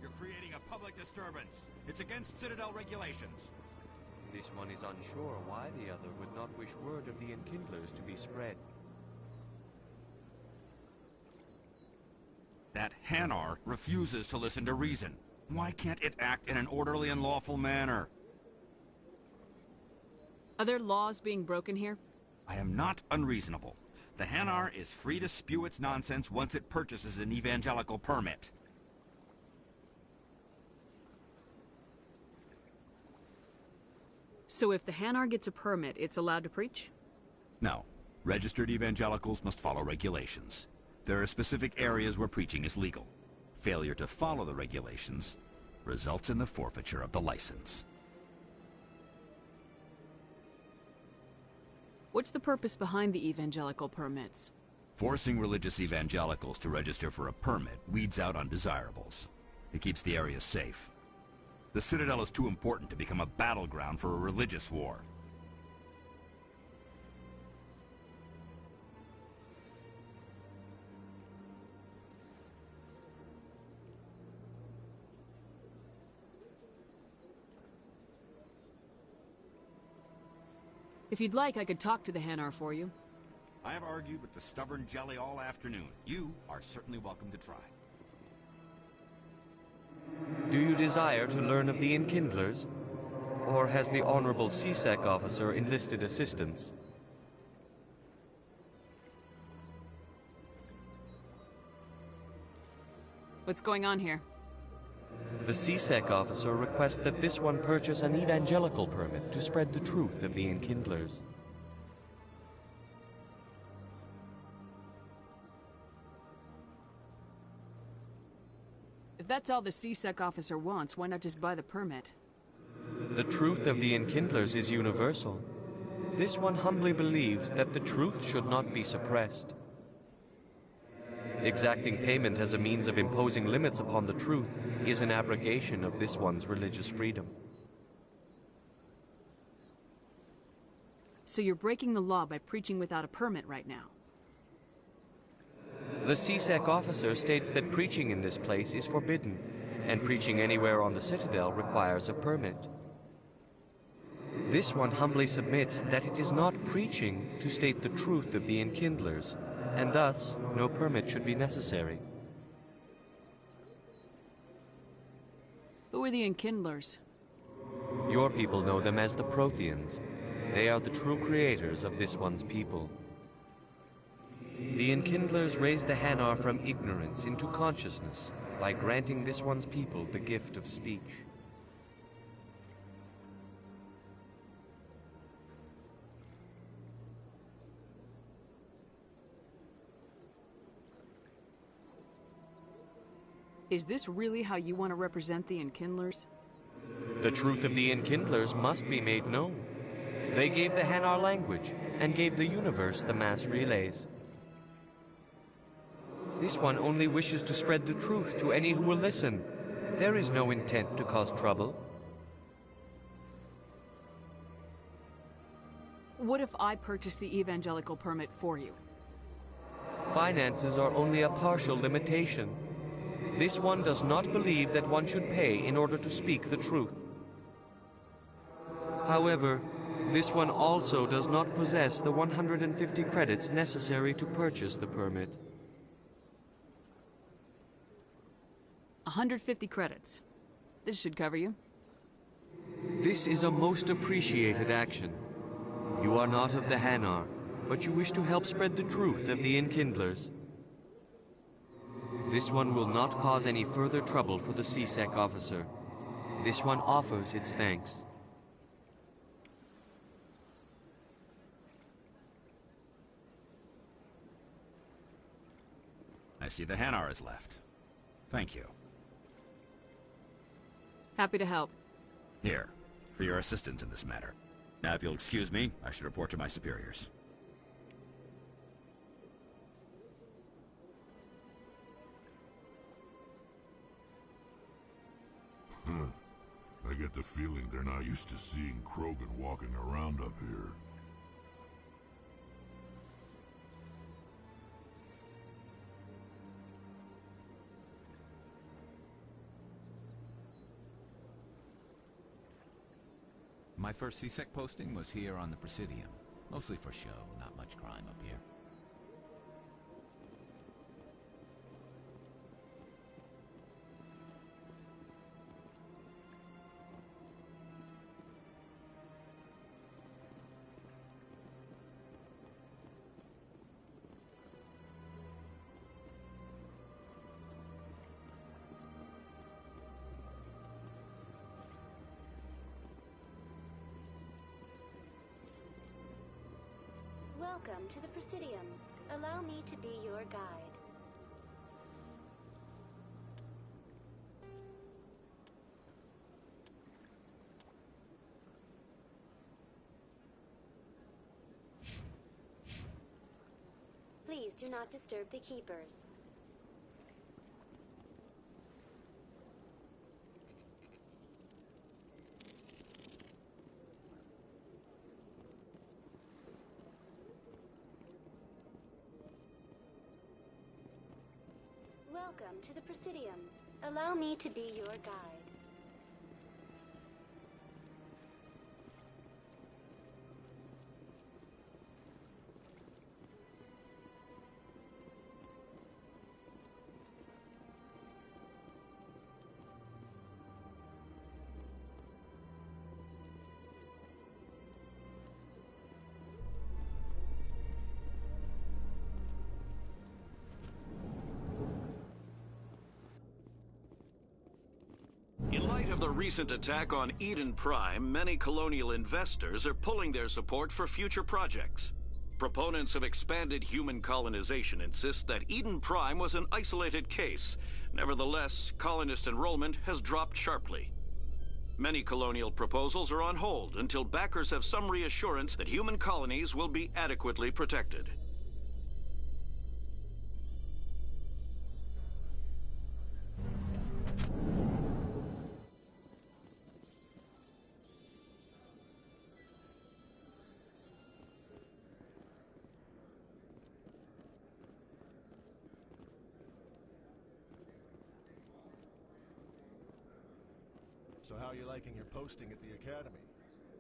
Speaker 12: You're creating a public disturbance. It's against Citadel regulations.
Speaker 11: This one is unsure why the other would not wish word of the Enkindlers to be spread.
Speaker 12: That Hanar refuses to listen to reason. Why can't it act in an orderly and lawful manner?
Speaker 2: Are there laws being broken here?
Speaker 12: I am not unreasonable. The Hanar is free to spew its nonsense once it purchases an evangelical permit.
Speaker 2: So if the Hanar gets a permit, it's allowed to preach?
Speaker 12: No. Registered evangelicals must follow regulations. There are specific areas where preaching is legal. Failure to follow the regulations results in the forfeiture of the license.
Speaker 2: What's the purpose behind the evangelical permits?
Speaker 12: Forcing religious evangelicals to register for a permit weeds out undesirables. It keeps the area safe. The Citadel is too important to become a battleground for a religious war.
Speaker 2: If you'd like, I could talk to the Hanar for you.
Speaker 12: I have argued with the stubborn jelly all afternoon. You are certainly welcome to try.
Speaker 11: Do you desire to learn of the Enkindlers? Or has the Honorable CSEC officer enlisted assistance?
Speaker 2: What's going on here?
Speaker 11: The CSEC officer requests that this one purchase an evangelical permit to spread the truth of the Enkindlers.
Speaker 2: If that's all the CSEC officer wants, why not just buy the permit?
Speaker 11: The truth of the Enkindlers is universal. This one humbly believes that the truth should not be suppressed. Exacting payment as a means of imposing limits upon the truth is an abrogation of this one's religious freedom.
Speaker 2: So you're breaking the law by preaching without a permit right now?
Speaker 11: The CSEC officer states that preaching in this place is forbidden, and preaching anywhere on the Citadel requires a permit. This one humbly submits that it is not preaching to state the truth of the Enkindlers, and thus no permit should be necessary.
Speaker 2: Who are the Enkindlers?
Speaker 11: Your people know them as the Protheans. They are the true creators of this one's people. The Enkindlers raised the Hanar from ignorance into consciousness by granting this one's people the gift of speech.
Speaker 2: Is this really how you want to represent the Enkindlers?
Speaker 11: The truth of the Enkindlers must be made known. They gave the Hanar language and gave the universe the mass relays. This one only wishes to spread the truth to any who will listen. There is no intent to cause trouble.
Speaker 2: What if I purchase the evangelical permit for you?
Speaker 11: Finances are only a partial limitation. This one does not believe that one should pay in order to speak the truth. However, this one also does not possess the 150 credits necessary to purchase the permit.
Speaker 2: 150 credits. This should cover you.
Speaker 11: This is a most appreciated action. You are not of the Hanar, but you wish to help spread the truth of the Enkindlers. This one will not cause any further trouble for the CSEC officer. This one offers its thanks.
Speaker 12: I see the Hanar is left. Thank you.
Speaker 2: Happy to help.
Speaker 12: Here, for your assistance in this matter. Now, if you'll excuse me, I should report to my superiors.
Speaker 1: I get the feeling they're not used to seeing Krogan walking around up here.
Speaker 5: My first CSEC posting was here on the Presidium. Mostly for show, not much crime up here.
Speaker 10: Welcome to the Presidium. Allow me to be your guide. Please do not disturb the keepers. Welcome to the Presidium. Allow me to be your guide.
Speaker 3: In light of the recent attack on Eden Prime, many colonial investors are pulling their support for future projects. Proponents of expanded human colonization insist that Eden Prime was an isolated case. Nevertheless, colonist enrollment has dropped sharply. Many colonial proposals are on hold until backers have some reassurance that human colonies will be adequately protected.
Speaker 4: So how are you liking your posting at the academy?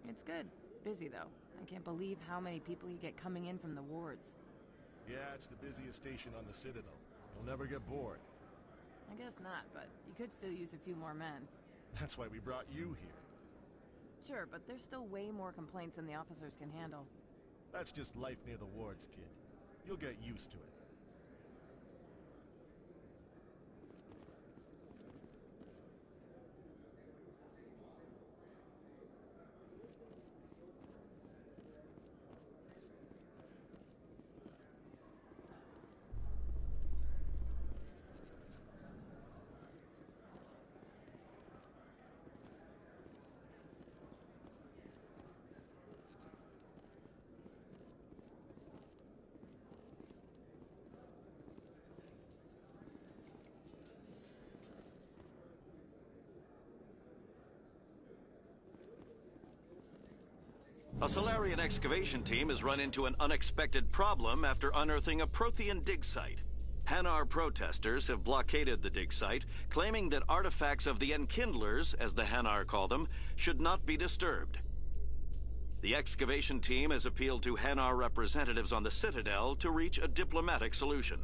Speaker 23: It's good. Busy, though. I can't believe how many people you get coming in from the wards.
Speaker 4: Yeah, it's the busiest station on the Citadel. You'll never get bored.
Speaker 23: I guess not, but you could still use a few more men.
Speaker 4: That's why we brought you here.
Speaker 23: Sure, but there's still way more complaints than the officers can handle.
Speaker 4: That's just life near the wards, kid. You'll get used to it.
Speaker 3: A Solarian excavation team has run into an unexpected problem after unearthing a Prothean dig site. Hanar protesters have blockaded the dig site, claiming that artifacts of the Enkindlers, as the Hanar call them, should not be disturbed. The excavation team has appealed to Hanar representatives on the Citadel to reach a diplomatic solution.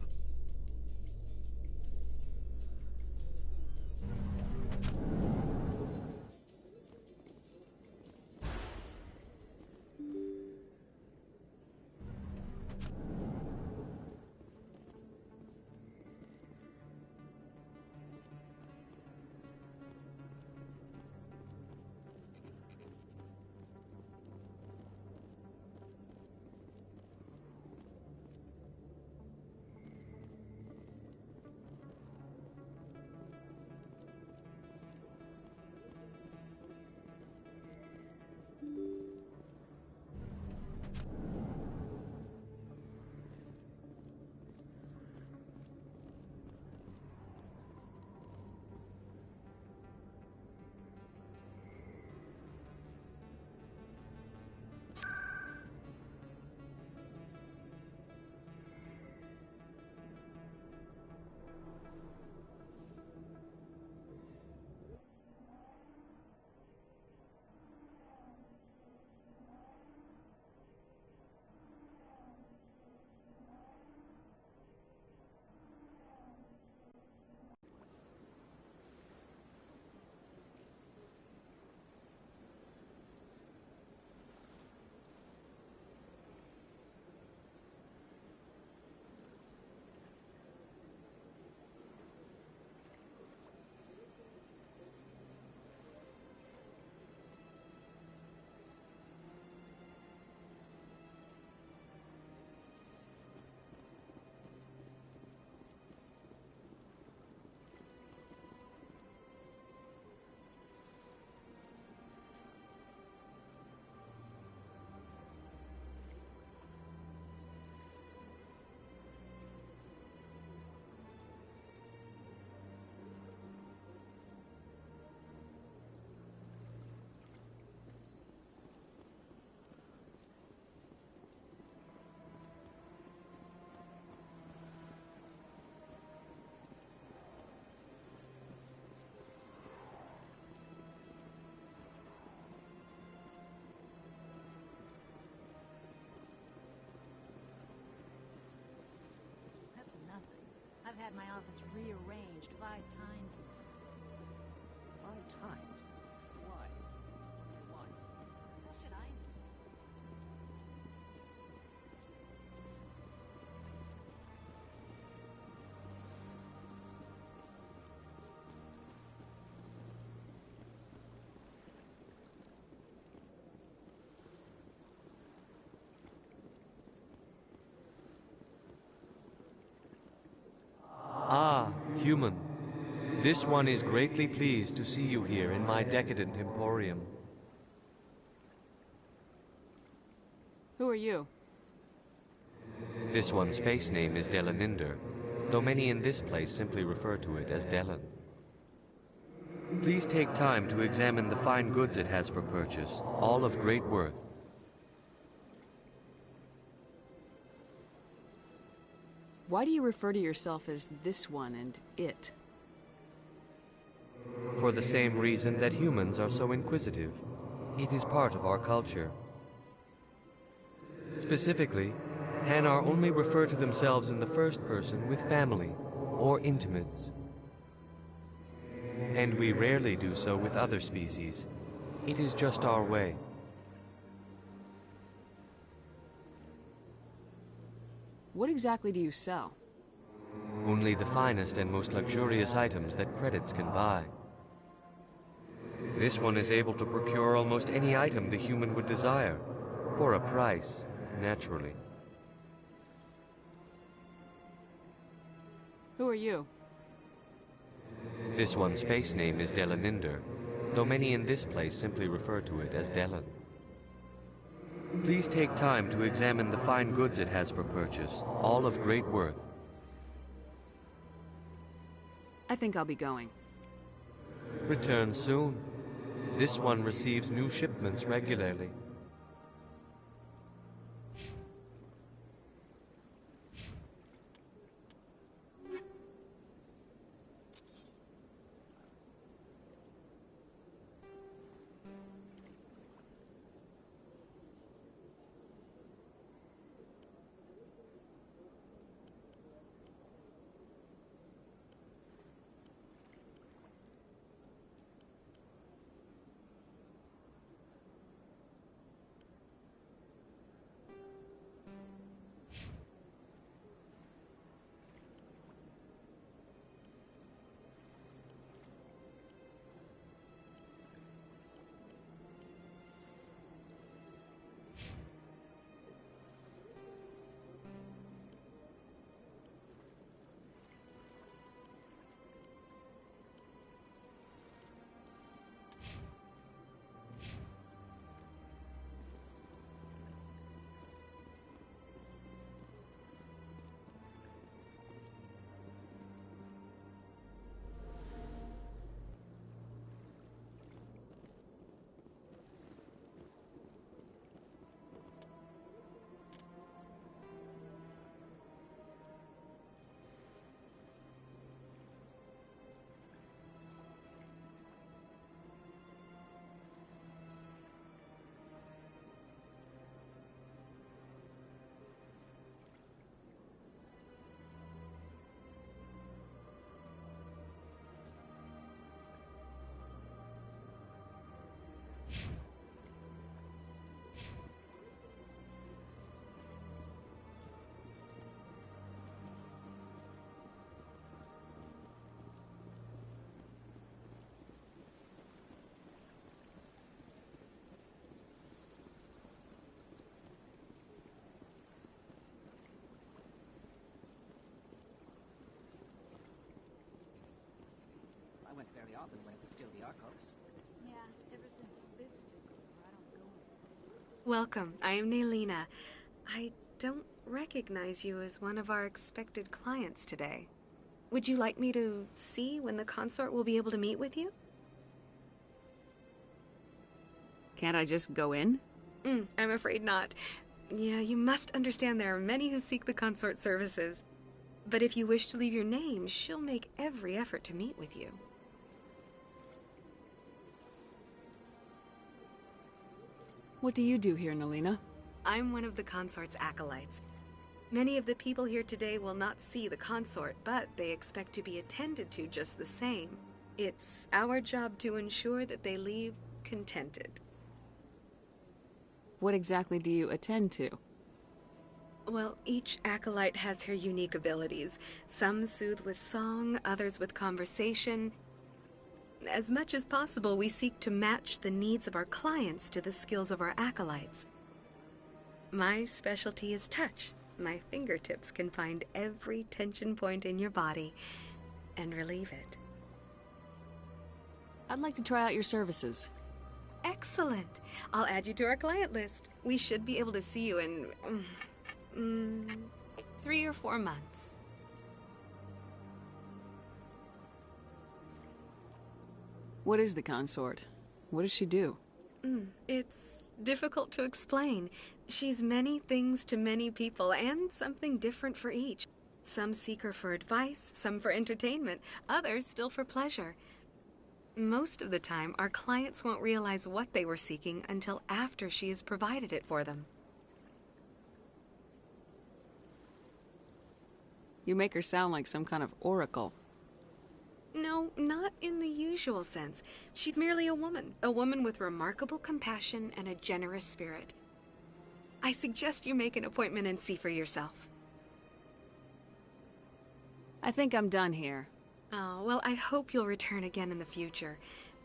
Speaker 23: I've had my office rearranged 5 times.
Speaker 2: 5 times? Why? What?
Speaker 23: How should I know?
Speaker 11: Ah, human. This one is greatly pleased to see you here in my decadent emporium.
Speaker 2: Who are you?
Speaker 11: This one's face name is Delaninder, though many in this place simply refer to it as Delan. Please take time to examine the fine goods it has for purchase, all of great worth.
Speaker 2: Why do you refer to yourself as this one and it?
Speaker 11: For the same reason that humans are so inquisitive. It is part of our culture. Specifically, Hanar only refer to themselves in the first person with family or intimates. And we rarely do so with other species. It is just our way.
Speaker 2: What exactly do you sell?
Speaker 11: Only the finest and most luxurious items that credits can buy. This one is able to procure almost any item the human would desire, for a price, naturally.
Speaker 2: Who are you?
Speaker 11: This one's face name is Delaninder, though many in this place simply refer to it as Delan. Please take time to examine the fine goods it has for purchase, all of great worth.
Speaker 2: I think I'll be going.
Speaker 11: Return soon. This one receives new shipments regularly.
Speaker 9: I went very often when it was still the Arcos.
Speaker 23: Yeah, ever since Fist took over, I don't go anymore.
Speaker 14: Welcome. I am Naylina. I don't recognize you as one of our expected clients today. Would you like me to see when the consort will be able to meet with you?
Speaker 2: Can't I just go in?
Speaker 14: I'm afraid not. Yeah, you must understand there are many who seek the consort services. But if you wish to leave your name, she'll make every effort to meet with you.
Speaker 2: What do you do here, Naylina?
Speaker 14: I'm one of the consort's acolytes. Many of the people here today will not see the consort, but they expect to be attended to just the same. It's our job to ensure that they leave contented.
Speaker 2: What exactly do you attend to?
Speaker 14: Well, each acolyte has her unique abilities. Some soothe with song, others with conversation. As much as possible, we seek to match the needs of our clients to the skills of our acolytes. My specialty is touch. My fingertips can find every tension point in your body and relieve it.
Speaker 2: I'd like to try out your services.
Speaker 14: Excellent. I'll add you to our client list. We should be able to see you in 3 or 4 months.
Speaker 2: What is the consort? What does she do?
Speaker 14: It's difficult to explain. She's many things to many people, and something different for each. Some seek her for advice, some for entertainment, others still for pleasure. Most of the time, our clients won't realize what they were seeking until after she has provided it for them.
Speaker 2: You make her sound like some kind of oracle.
Speaker 14: No, not in the usual sense. She's merely a woman with remarkable compassion and a generous spirit. I suggest you make an appointment and see for yourself.
Speaker 2: I think I'm done here.
Speaker 14: Oh, well, I hope you'll return again in the future.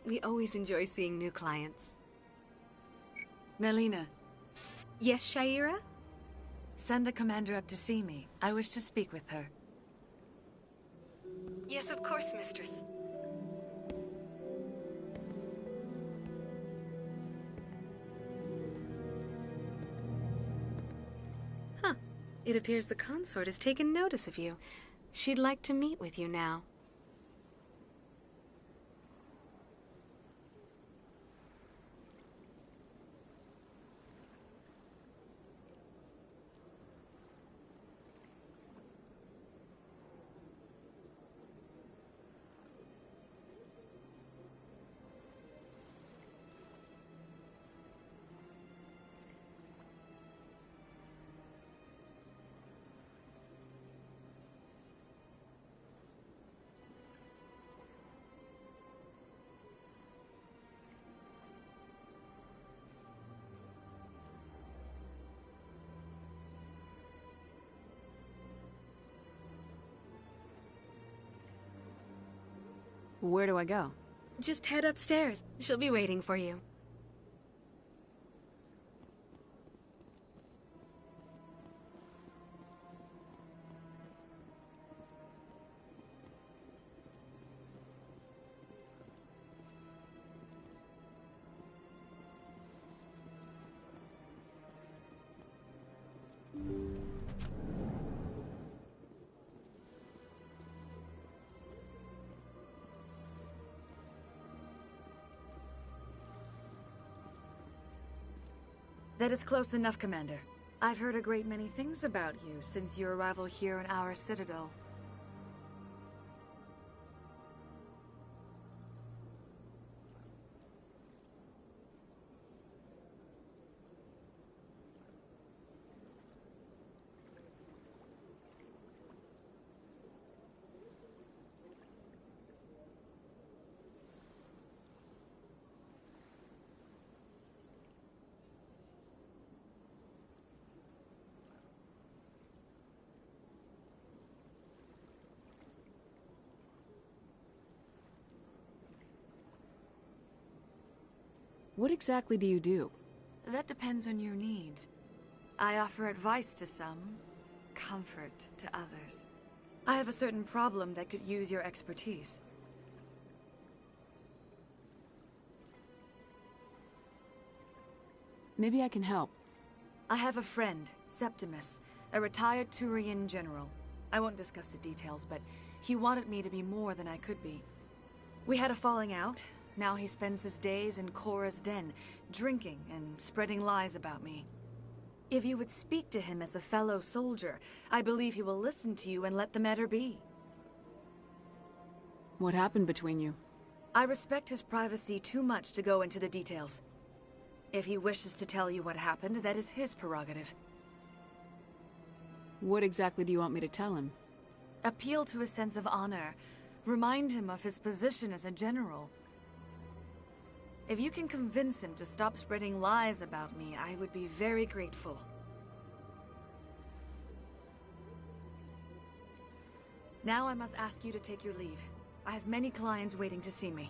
Speaker 14: We always enjoy seeing new clients.
Speaker 13: Nelina.
Speaker 14: Yes, Shaira?
Speaker 13: Send the commander up to see me. I wish to speak with her.
Speaker 14: Yes, of course, mistress. Huh. It appears the consort has taken notice of you. She'd like to meet with you now.
Speaker 2: Where do I go?
Speaker 14: Just head upstairs. She'll be waiting for you.
Speaker 13: That is close enough, Commander. I've heard a great many things about you since your arrival here in our citadel.
Speaker 2: What exactly do you do?
Speaker 13: That depends on your needs. I offer advice to some, comfort to others. I have a certain problem that could use your expertise.
Speaker 2: Maybe I can help.
Speaker 13: I have a friend, Septimus, a retired Turian general. I won't discuss the details, but he wanted me to be more than I could be. We had a falling out. Now he spends his days in Cora's den, drinking and spreading lies about me. If you would speak to him as a fellow soldier, I believe he will listen to you and let the matter be.
Speaker 2: What happened between you?
Speaker 13: I respect his privacy too much to go into the details. If he wishes to tell you what happened, that is his prerogative.
Speaker 2: What exactly do you want me to tell him?
Speaker 13: Appeal to his sense of honor. Remind him of his position as a general. If you can convince him to stop spreading lies about me, I would be very grateful. Now I must ask you to take your leave. I have many clients waiting to see me.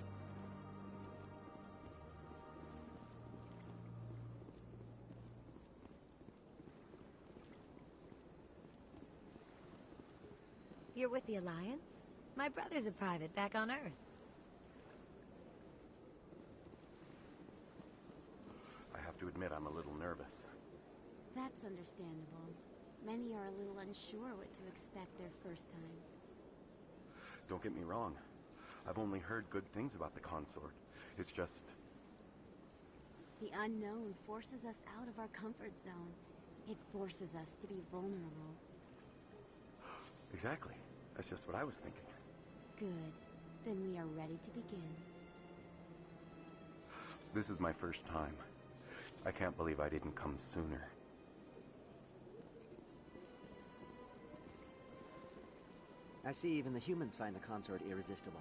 Speaker 15: You're with the Alliance? My brother's a private back on Earth.
Speaker 17: I have to admit I'm a little nervous.
Speaker 10: That's understandable. Many are a little unsure what to expect their first time.
Speaker 17: Don't get me wrong. I've only heard good things about the consort. It's just...
Speaker 10: The unknown forces us out of our comfort zone. It forces us to be vulnerable.
Speaker 17: Exactly. That's just what I was thinking.
Speaker 10: Good. Then we are ready to begin.
Speaker 17: This is my first time. I can't believe I didn't come sooner.
Speaker 9: I see even the humans find the consort irresistible.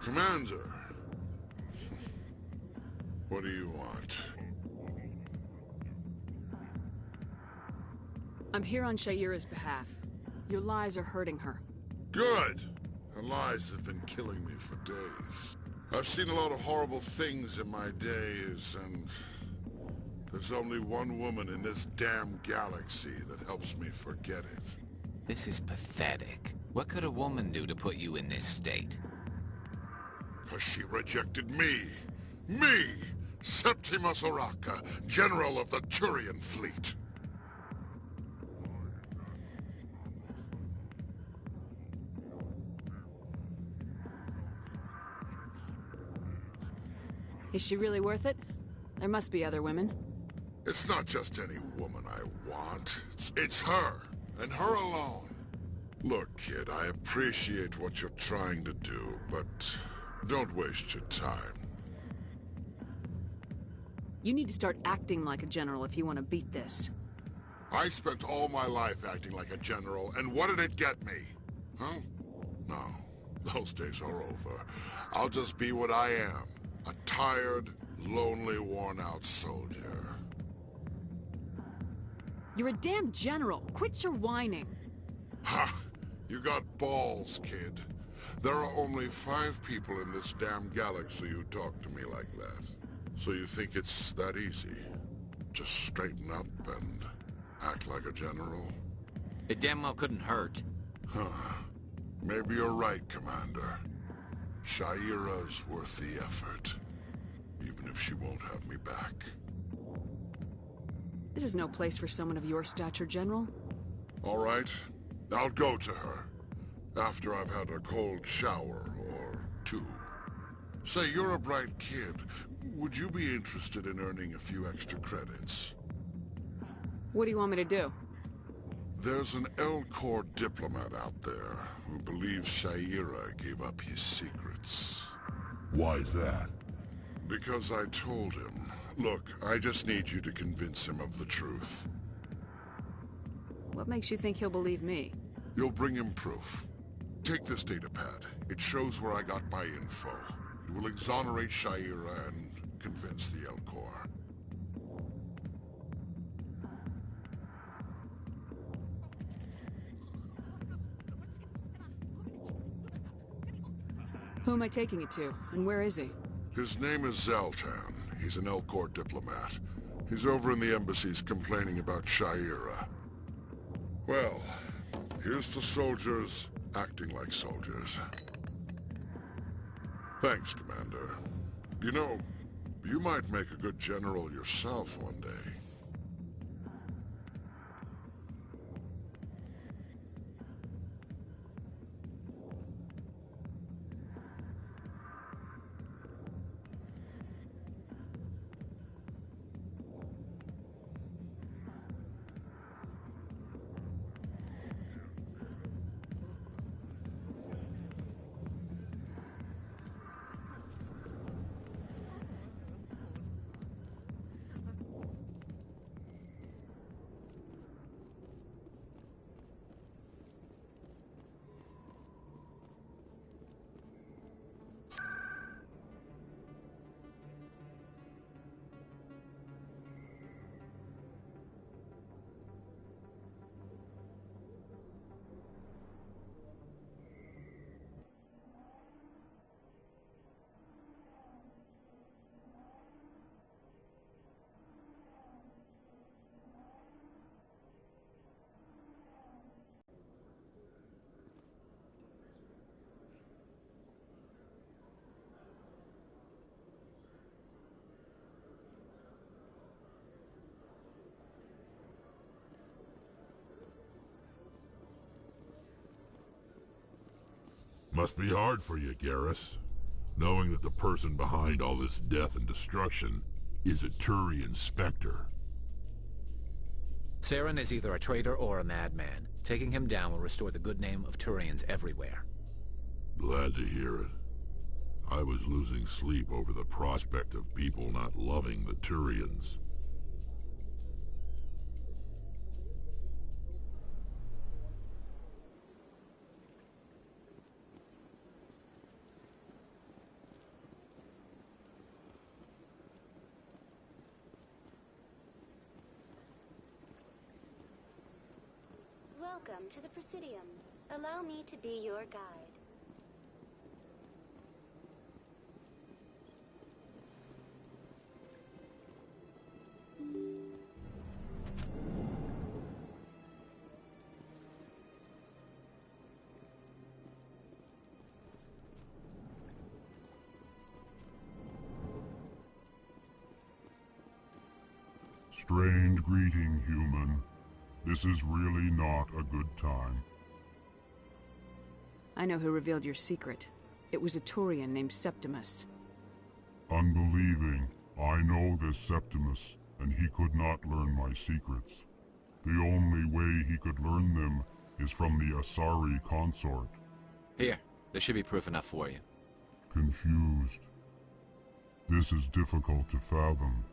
Speaker 1: Commander, what do you want?
Speaker 2: I'm here on Shaira's behalf. Your lies are hurting her.
Speaker 1: Good! Her lies have been killing me for days. I've seen a lot of horrible things in my days, and there's only one woman in this damn galaxy that helps me forget it.
Speaker 5: This is pathetic. What could a woman do to put you in this state?
Speaker 1: 'Cause she rejected me! Me! Septimus Oraka, General of the Turian Fleet!
Speaker 2: Is she really worth it? There must be other women.
Speaker 1: It's not just any woman I want. It's her, and her alone. Look, kid, I appreciate what you're trying to do, but don't waste your time.
Speaker 2: You need to start acting like a general if you want to beat this.
Speaker 1: I spent all my life acting like a general, and what did it get me? Huh? No, those days are over. I'll just be what I am. A tired, lonely, worn-out soldier.
Speaker 2: You're a damn general. Quit your whining.
Speaker 1: Ha! You got balls, kid. There are only 5 people in this damn galaxy who talk to me like that. So you think it's that easy? Just straighten up and act like a general?
Speaker 5: It damn well couldn't hurt.
Speaker 1: Huh. Maybe you're right, Commander. Shaira's worth the effort. Even if she won't have me back.
Speaker 2: This is no place for someone of your stature, General.
Speaker 1: All right. I'll go to her. After I've had a cold shower or 2. Say, you're a bright kid. Would you be interested in earning a few extra credits?
Speaker 2: What do you want me to do?
Speaker 1: There's an L-Corps diplomat out there who believes Shaira gave up his secrets. Why is that? Because I told him Look, I just need you to convince him of the truth.
Speaker 2: What makes you think he'll believe me?
Speaker 1: You'll bring him proof. Take this datapad. It shows where I got my info. It will exonerate Shaira and convince the Elcor.
Speaker 2: Who am I taking it to, and where is he?
Speaker 1: His name is Zaltan. He's an Elcor diplomat. He's over in the embassies complaining about Shaira. Well, here's to soldiers acting like soldiers. Thanks, Commander. You know, you might make a good general yourself one day. Must be hard for you, Garrus, knowing that the person behind all this death and destruction is a Turian Spectre.
Speaker 5: Saren is either a traitor or a madman. Taking him down will restore the good name of Turians everywhere.
Speaker 1: Glad to hear it. I was losing sleep over the prospect of people not loving the Turians.
Speaker 10: Welcome to the Presidium. Allow me to be your guide.
Speaker 1: Strange greeting, human. This is really not a good time.
Speaker 2: I know who revealed your secret. It was a Turian named Septimus.
Speaker 1: Unbelieving. I know this Septimus, and he could not learn my secrets. The only way he could learn them is from the Asari consort.
Speaker 5: Here, this should be proof enough for you.
Speaker 1: Confused. This is difficult to fathom.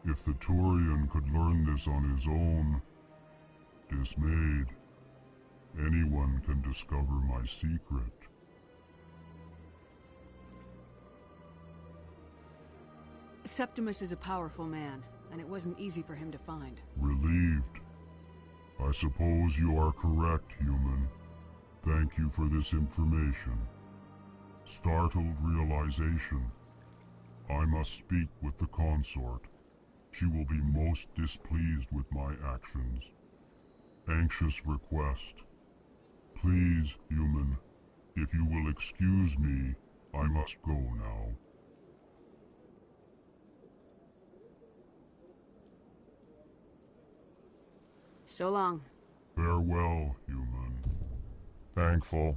Speaker 1: If the Turian could learn this on his own, dismayed, anyone can discover my secret.
Speaker 2: Septimus is a powerful man, and it wasn't easy for him to find.
Speaker 1: Relieved. I suppose you are correct, human. Thank you for this information. Startled realization. I must speak with the consort. She will be most displeased with my actions. Anxious request. Please, human, if you will excuse me, I must go now.
Speaker 2: So long.
Speaker 1: Farewell, human. Thankful.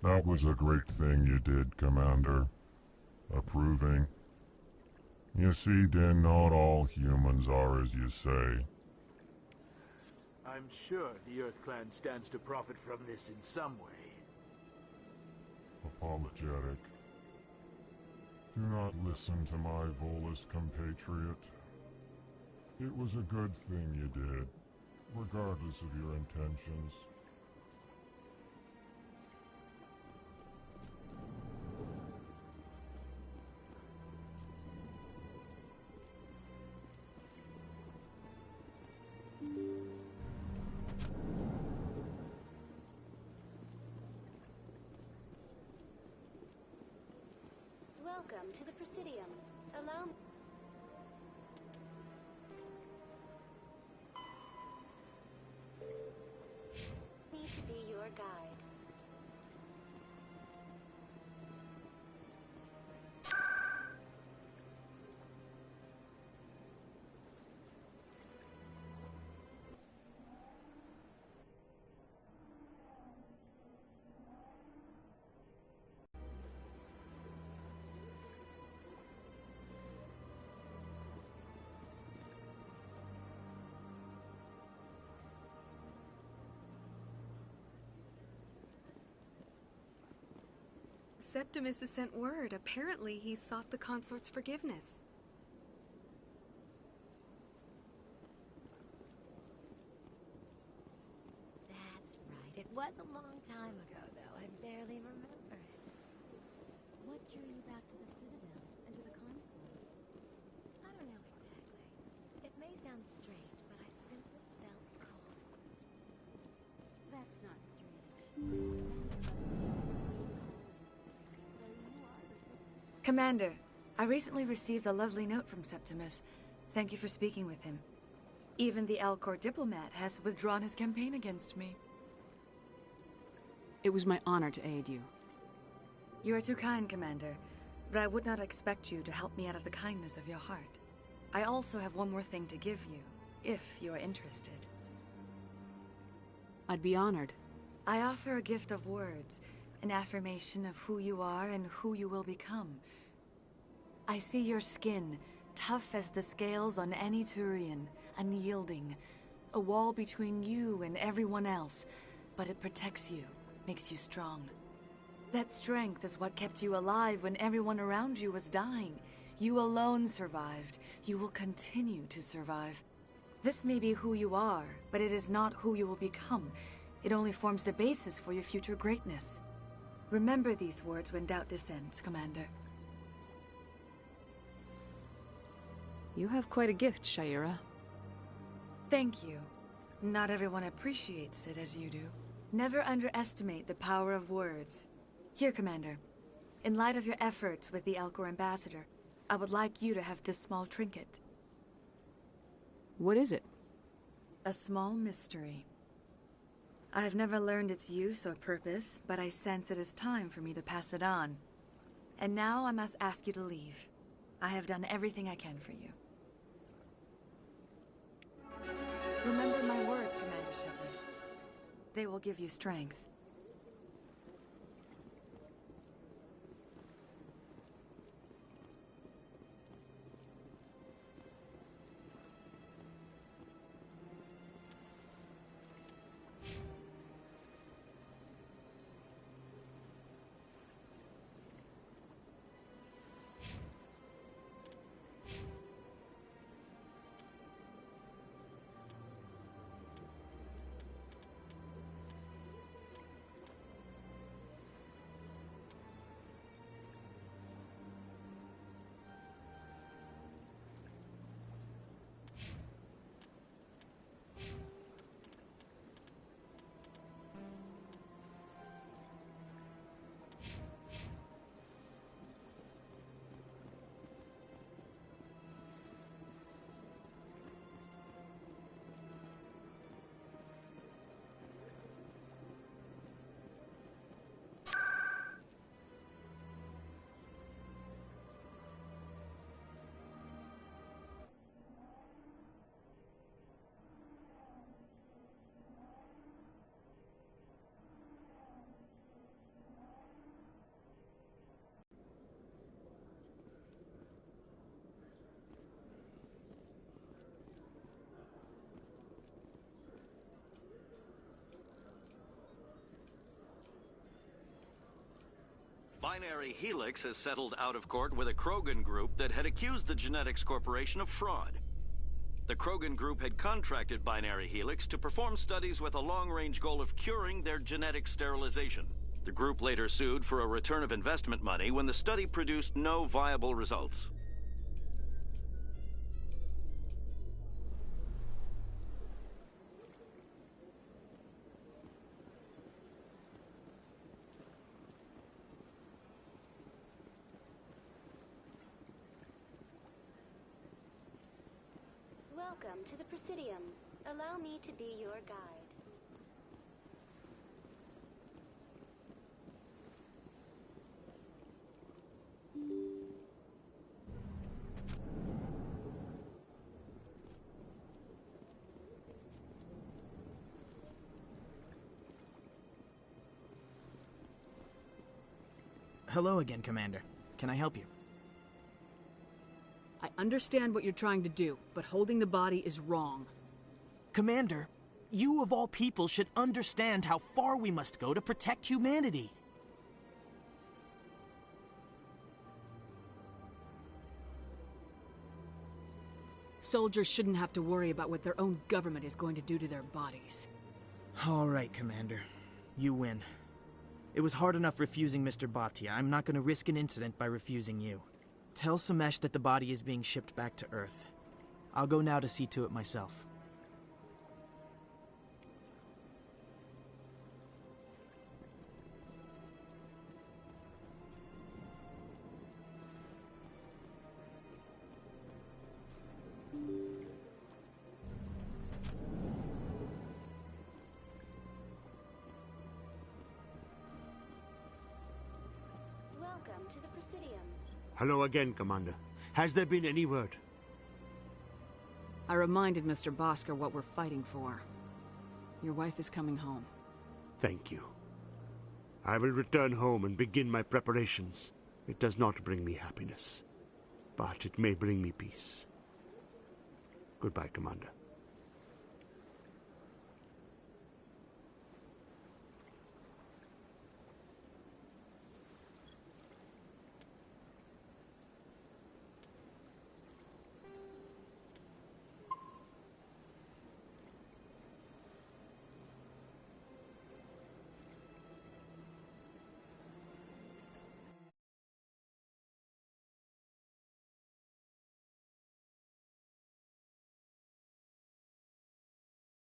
Speaker 1: That was a great thing you did, Commander. Approving. You see, then, not all humans are as you say.
Speaker 18: I'm sure the Earth Clan stands to profit from this in some way.
Speaker 1: Apologetic. Do not listen to my Volus compatriot. It was a good thing you did, regardless of your intentions.
Speaker 10: Welcome to the Presidium. Allow me to be your guide.
Speaker 14: Septimus has sent word. Apparently, he sought the consort's forgiveness.
Speaker 15: That's right. It was a long time ago, though. I barely remember it. What drew you back to the Citadel and to the consort? I don't know exactly. It may sound strange, but I simply felt called. That's not strange.
Speaker 13: Commander, I recently received a lovely note from Septimus. Thank you for speaking with him. Even the Alcor diplomat has withdrawn his campaign against me.
Speaker 2: It was my honor to aid you.
Speaker 13: You are too kind, Commander, but I would not expect you to help me out of the kindness of your heart. I also have one more thing to give you, if you are interested.
Speaker 2: I'd be honored.
Speaker 13: I offer a gift of words, an affirmation of who you are and who you will become. I see your skin, tough as the scales on any Turian, unyielding, a wall between you and everyone else, but it protects you, makes you strong. That strength is what kept you alive when everyone around you was dying. You alone survived. You will continue to survive. This may be who you are, but it is not who you will become. It only forms the basis for your future greatness. Remember these words when doubt descends, Commander.
Speaker 2: You have quite a gift, Shaira.
Speaker 13: Thank you. Not everyone appreciates it as you do. Never underestimate the power of words. Here, Commander. In light of your efforts with the Alcor ambassador, I would like you to have this small trinket.
Speaker 2: What is it?
Speaker 13: A small mystery. I have never learned its use or purpose, but I sense it is time for me to pass it on. And now I must ask you to leave. I have done everything I can for you. Remember my words, Commander Shepard. They will give you strength.
Speaker 3: Binary Helix has settled out of court with a Krogan group that had accused the Genetics Corporation of fraud. The Krogan group had contracted Binary Helix to perform studies with a long-range goal of curing their genetic sterilization. The group later sued for a return of investment money when the study produced no viable results.
Speaker 15: Welcome to the Presidium. Allow me to be your guide.
Speaker 6: Hello again, Commander. Can I help you?
Speaker 2: I understand what you're trying to do, but holding the body is wrong.
Speaker 6: Commander, you of all people should understand how far we must go to protect humanity.
Speaker 2: Soldiers shouldn't have to worry about what their own government is going to do to their bodies.
Speaker 6: All right, Commander. You win. It was hard enough refusing Mr. Bhatia. I'm not going to risk an incident by refusing you. Tell Samesh that the body is being shipped back to Earth. I'll go now to see to it myself.
Speaker 15: Welcome to the Presidium.
Speaker 16: Hello again, Commander. Has there been any word?
Speaker 2: I reminded Mr. Bosker what we're fighting for. Your wife is coming home.
Speaker 16: Thank you. I will return home and begin my preparations. It does not bring me happiness, but it may bring me peace. Goodbye, Commander.